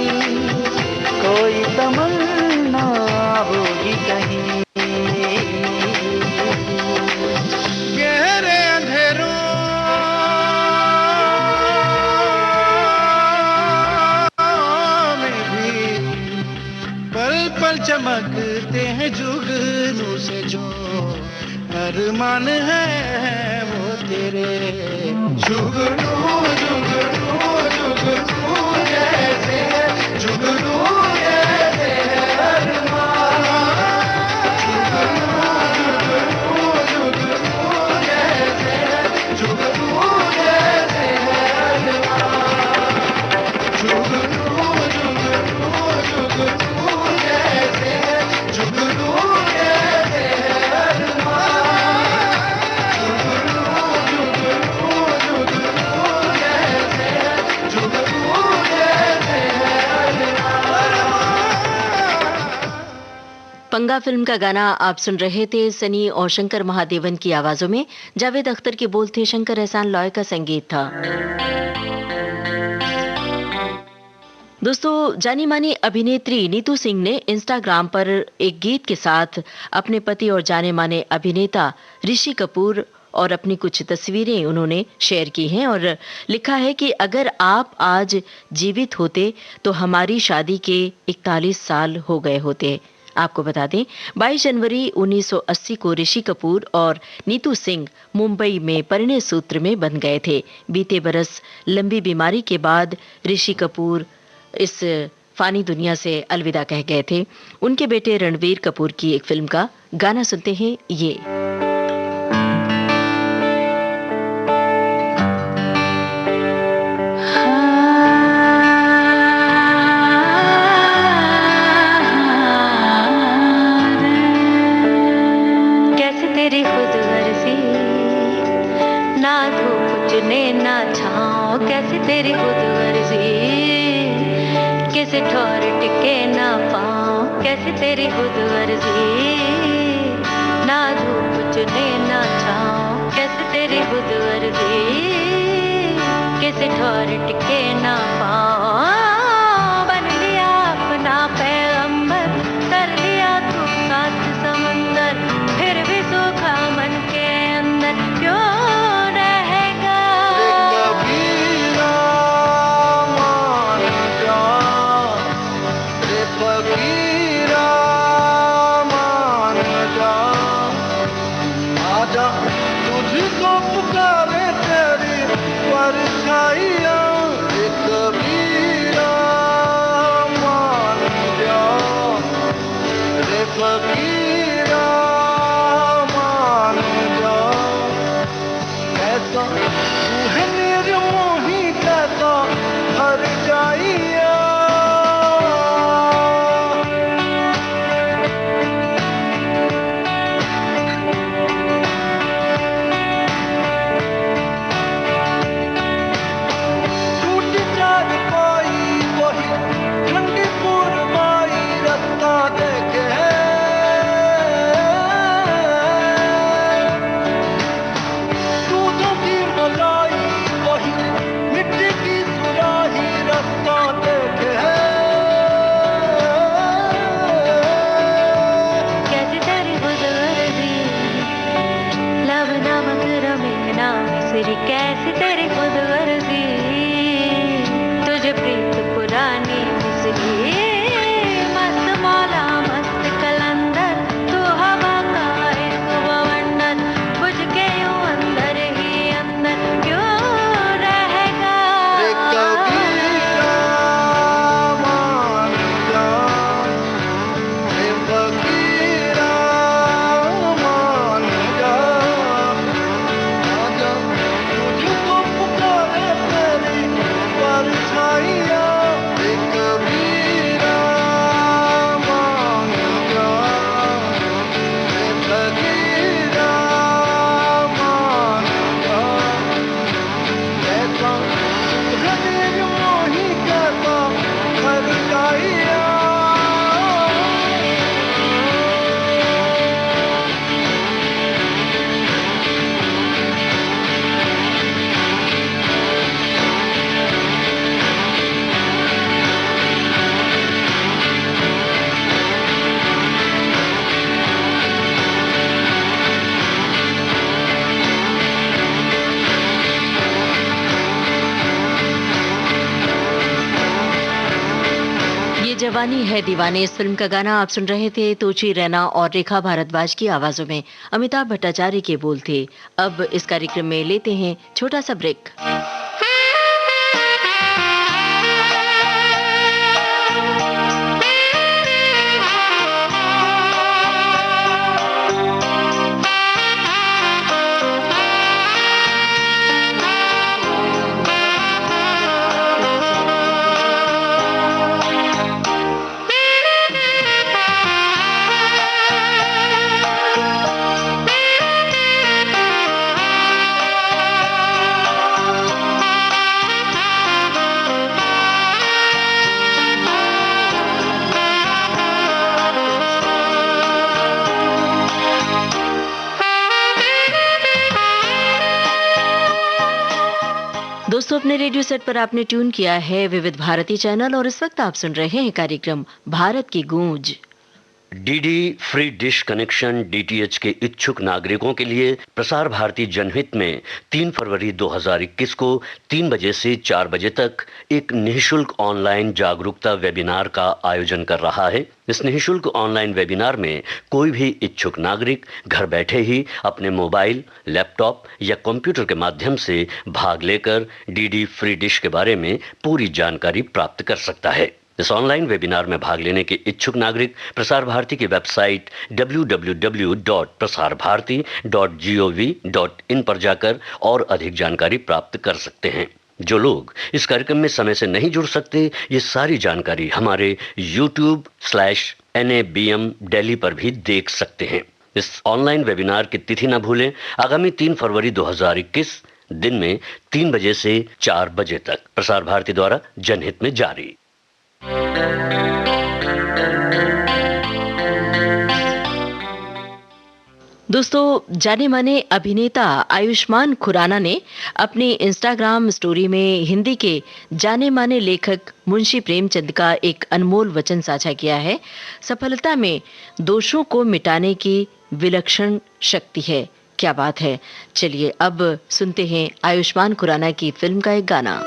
कोई तमन्ना होगी कहीं। गहरे अंधेरों में भी पल पल चमकते हैं जुगनू से जो अरमान है वो तेरे। जुगनू जुगनू जुगनू जैसे जुगनू जैसे अरमान, जुगनू जुगनू जुगनू जैसे जुगनू जैसे अरमान, जुगनू जुगनू जुगनू जैसे जुगनू जैसे अरमान, जुगनू जुगनू जुगनू जैसे जुगनू जैसे अरमान। पंगा फिल्म का गाना आप सुन रहे थे। सनी और शंकर महादेवन की आवाजों में। जावेद अख्तर के बोल थे, शंकर एहसान लॉय का संगीत था। दोस्तों, जानी मानी अभिनेत्री नीतू सिंह ने इंस्टाग्राम पर एक गीत के साथ अपने पति और जाने माने अभिनेता ऋषि कपूर और अपनी कुछ तस्वीरें उन्होंने शेयर की हैं और लिखा है कि अगर आप आज जीवित होते तो हमारी शादी के 41 साल हो गए होते। आपको बता दें, 22 जनवरी 1980 को ऋषि कपूर और नीतू सिंह मुंबई में परिणय सूत्र में बंध गए थे। बीते बरस लंबी बीमारी के बाद ऋषि कपूर इस फानी दुनिया से अलविदा कह गए थे। उनके बेटे रणवीर कपूर की एक फिल्म का गाना सुनते हैं ये। कैसे तेरी खुद वर्जी, ना धूप चुने ना छाँव, कैसे तेरी खुद वर्जी, किसी ठोर टिके ना पाँव। बन लिया अपना पैगंबर, कर लिया तू सात समंदर, फिर भी सूखा मन के अंदर क्यों रहेगा। कबीरा मान जा, रे फकीरा मान जा, आजा तुझको पुकारे तेरी परछाइयाँ। रे कबीरा मान जा, रे फकीरा मान जा, कैसा तू है निर्मोही, कैसा हर जाइया। टूटी चार पाई वही ठंडी पूरबाई, रास्ता देखे दूधों की मलाई वही मिट्टी की सुराही, रास्ता देखे कैसे तेरी खुद वर्जी, लब नमक रमे ना मिसरी, कैसे तेरी खुद वर्जी, तुझे प्रीत पुरानी मिसरी। मस्त मौला मस्त कलंदर, तू हवा का एक बवंडर, बुझ के यूं अंदर ही अंदर क्यों रहेगा। रे कबीरा मान जा, रे फकीरा मान जा, आजा तुझको पुकारे तेरी परछाइयाँ। रे कबीरा मान जा, रे फकीरा मान जा, कैसा गरीब मोही कैसा हर जाइया। ये जवानी है दीवानी, इस फिल्म का गाना आप सुन रहे थे। तोची रैना और रेखा भारद्वाज की आवाजों में अमिताभ भट्टाचार्य के बोल थे। अब इस कार्यक्रम में लेते हैं छोटा सा ब्रेक। दोस्तों, अपने रेडियो सेट पर आपने ट्यून किया है विविध भारती चैनल और इस वक्त आप सुन रहे हैं कार्यक्रम भारत की गूंज। DD free dish connection DTH के इच्छुक नागरिकों के लिए प्रसार भारती जनहित में 3 फरवरी 2021 को 3 बजे से 4 बजे तक एक निःशुल्क ऑनलाइन जागरूकता वेबिनार का आयोजन कर रहा है। इस निःशुल्क ऑनलाइन वेबिनार में कोई भी इच्छुक नागरिक घर बैठे ही अपने मोबाइल, लैपटॉप या कंप्यूटर के माध्यम से भाग लेकर डीडी फ्री डिश के बारे में पूरी जानकारी प्राप्त कर सकता है। इस ऑनलाइन वेबिनार में भाग लेने के इच्छुक नागरिक प्रसार भारती की वेबसाइट www.prasarbharati.gov.in पर जाकर और अधिक जानकारी प्राप्त कर सकते हैं। जो लोग इस कार्यक्रम में समय से नहीं जुड़ सकते, ये सारी जानकारी हमारे YouTube/NABM दिल्ली पर भी देख सकते हैं। इस ऑनलाइन वेबिनार की तिथि न भूलें, आगामी 3 फरवरी 2021 दिन में 3 बजे से 4 बजे तक। प्रसार भारती द्वारा जनहित में जारी। दोस्तों, जाने माने अभिनेता आयुष्मान खुराना ने अपनी इंस्टाग्राम स्टोरी में हिंदी के जाने माने लेखक मुंशी प्रेमचंद का एक अनमोल वचन साझा किया है। सफलता में दोषों को मिटाने की विलक्षण शक्ति है। क्या बात है। चलिए अब सुनते हैं आयुष्मान खुराना की फिल्म का एक गाना।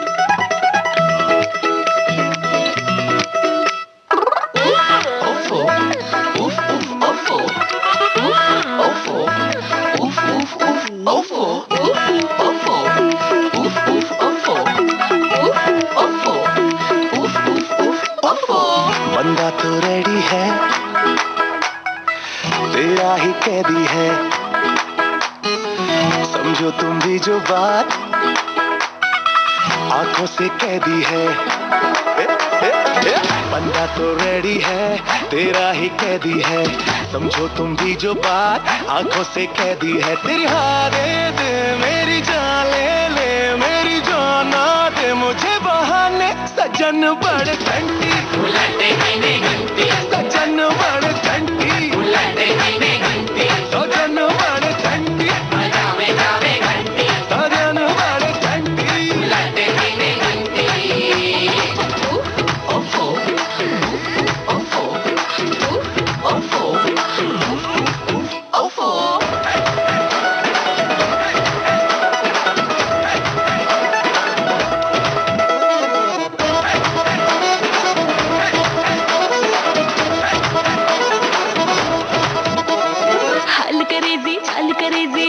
बंदा तो रेडी है, तेरा ही कैदी है, समझो तुम भी जो बात आंखों से कैदी है। बंदा तो रेडी है, तेरा ही कैदी है, समझो तुम भी जो बात आंखों से कैदी है। तेरी हारे दे मेरी जान ले ले, मेरी जान ना दे मुझे बहाने। सजन बड़ घंटी सजन बड़ घंटी सजन बड़ घंटी सजन बड़ घंटी।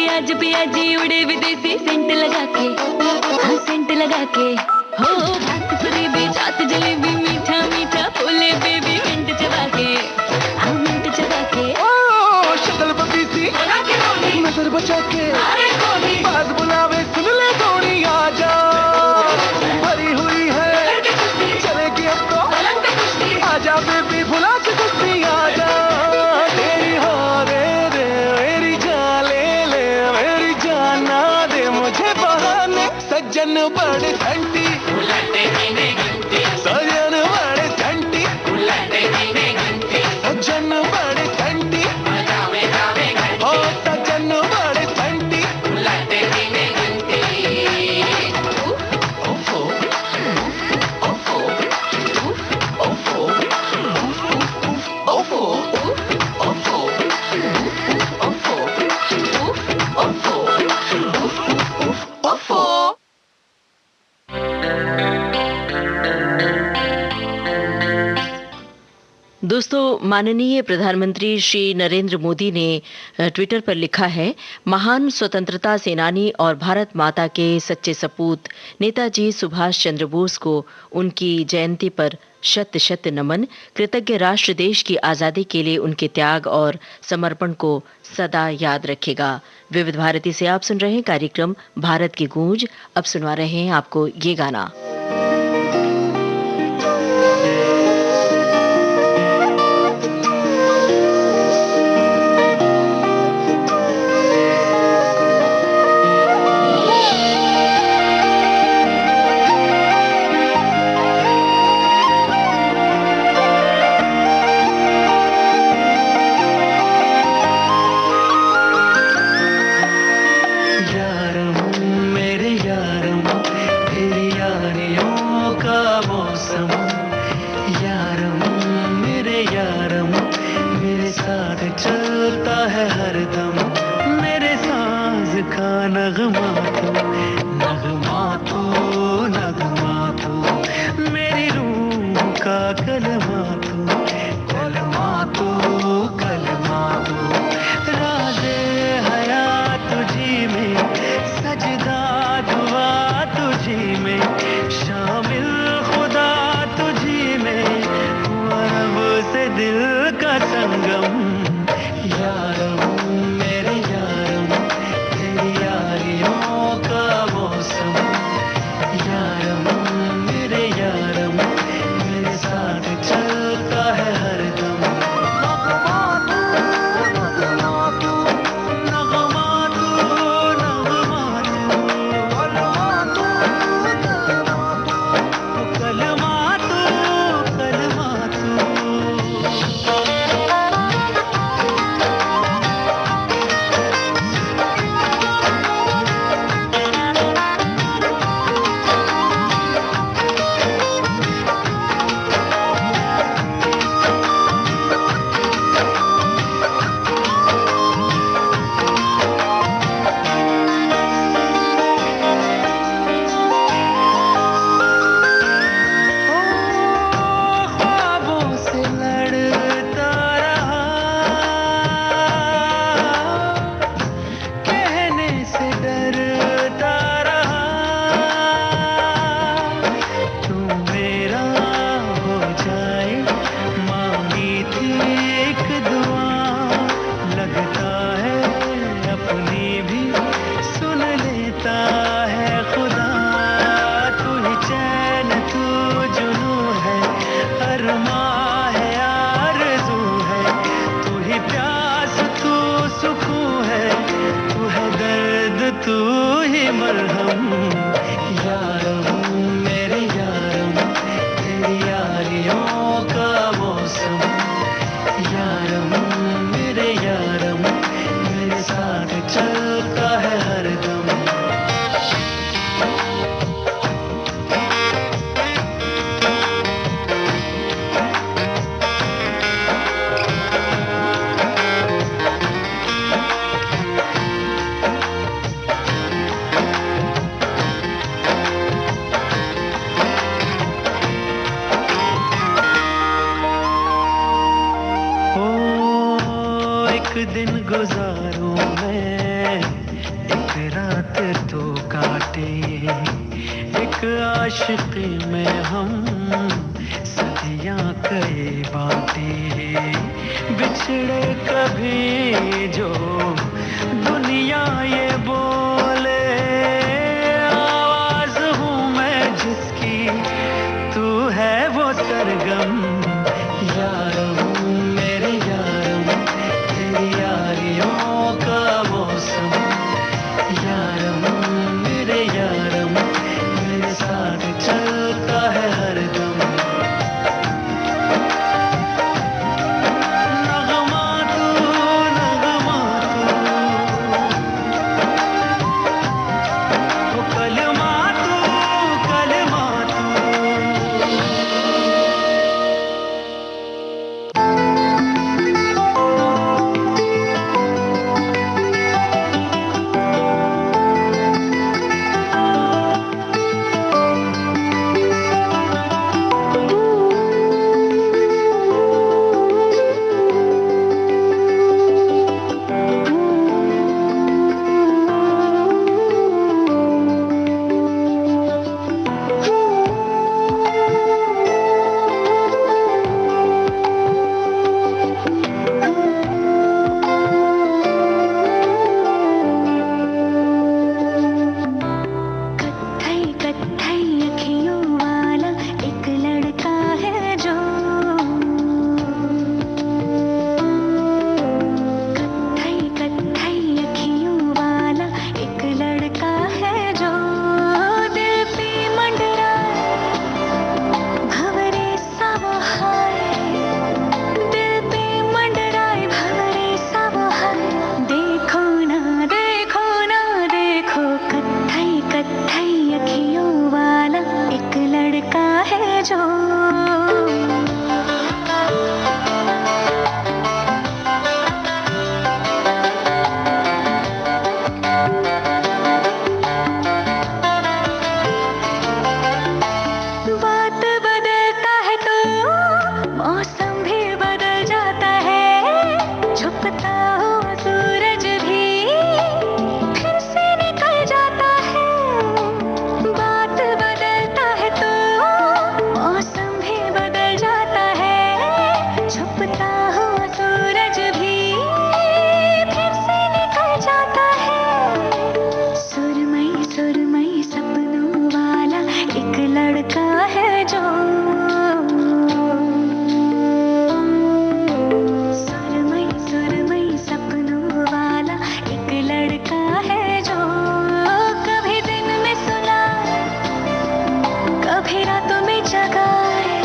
आज भी आज उड़े विदेशी सेंट लगा के, हाँ सेंट लगा के। हो भात फरेबी चाट जलेबी मीठा मीठा बोले बेबी मिंट चबा के, हाँ मिंट चबा के। ओ शक्ल बबी सी नजर बचा के, बाज बुलावे सुन ले थोड़ी आजा। भरी हुई है चलेगी अब तो, आजा बेबी भुला के कुश्ती आजा। तेरी हारे दे मेरी जान ले ले, मेरी जान ना दे मुझे बहाने। सज्जन बड़ घंटी सजन बड़ घंटी सज्जन बड़ घंटी हो सज्जन बड़ घंटी। दोस्तों, माननीय प्रधानमंत्री श्री नरेंद्र मोदी ने ट्विटर पर लिखा है, महान स्वतंत्रता सेनानी और भारत माता के सच्चे सपूत नेताजी सुभाष चंद्र बोस को उनकी जयंती पर शत शत नमन। कृतज्ञ राष्ट्र देश की आजादी के लिए उनके त्याग और समर्पण को सदा याद रखेगा। विविध भारती से आप सुन रहे हैं कार्यक्रम भारत की गूंज। अब सुनवा रहे हैं आपको ये गाना। दिन गुजारूं मैं, एक रात तो काटे, एक आशिकी में हम सदियां कई बाटे, बिछड़े कभी जो दुनिया ये बोले, आवाज हूँ मैं जिसकी, तू है वो सरगम, यारम मेरे यारम, तेरी यारियों का मौसम, यारम मेरे यारम, मेरे साथ चलता है हरदम। नगमा तू, नगमा तू, वो कलमा तू, कलमा तू। कत्थई कत्थई अखियों वाला एक लड़का है जो, कत्थई कत्थई अखियों वाला एक लड़का है जो, दिल पे मंडराए भंवरे सा वो है, दिल पे मंडराए भंवरे सा वो है, देखो ना देखो ना देखो, कत्थई कत्थई अखियों वाला एक लड़का है जो। बात बदलता है तो मौसम भी बदल जाता है, छुपता हुआ सूरज भी फिर से निकल जाता है। बात बदलता है तो मौसम भी बदल जाता है, छुपता हुआ सूरज भी फिर से निकल जाता है। सुरमई सुरमई सपनों वाला एक लड़का है जो, सुरमई सुरमई सपनों वाला एक लड़का है जो, कभी दिन में सुलाए, कभी रातों में जगाए,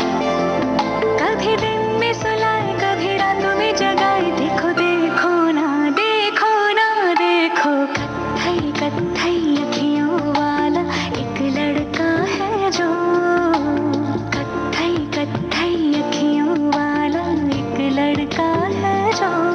कभी दिन में सुलाए, कभी रातों में जगाए, देखो देखो ना देखो ना देखो, कत्थई कत्थई अखियों वाला एक लड़का है जो, कत्थई कत्थई अखियों वाला एक लड़का है जो।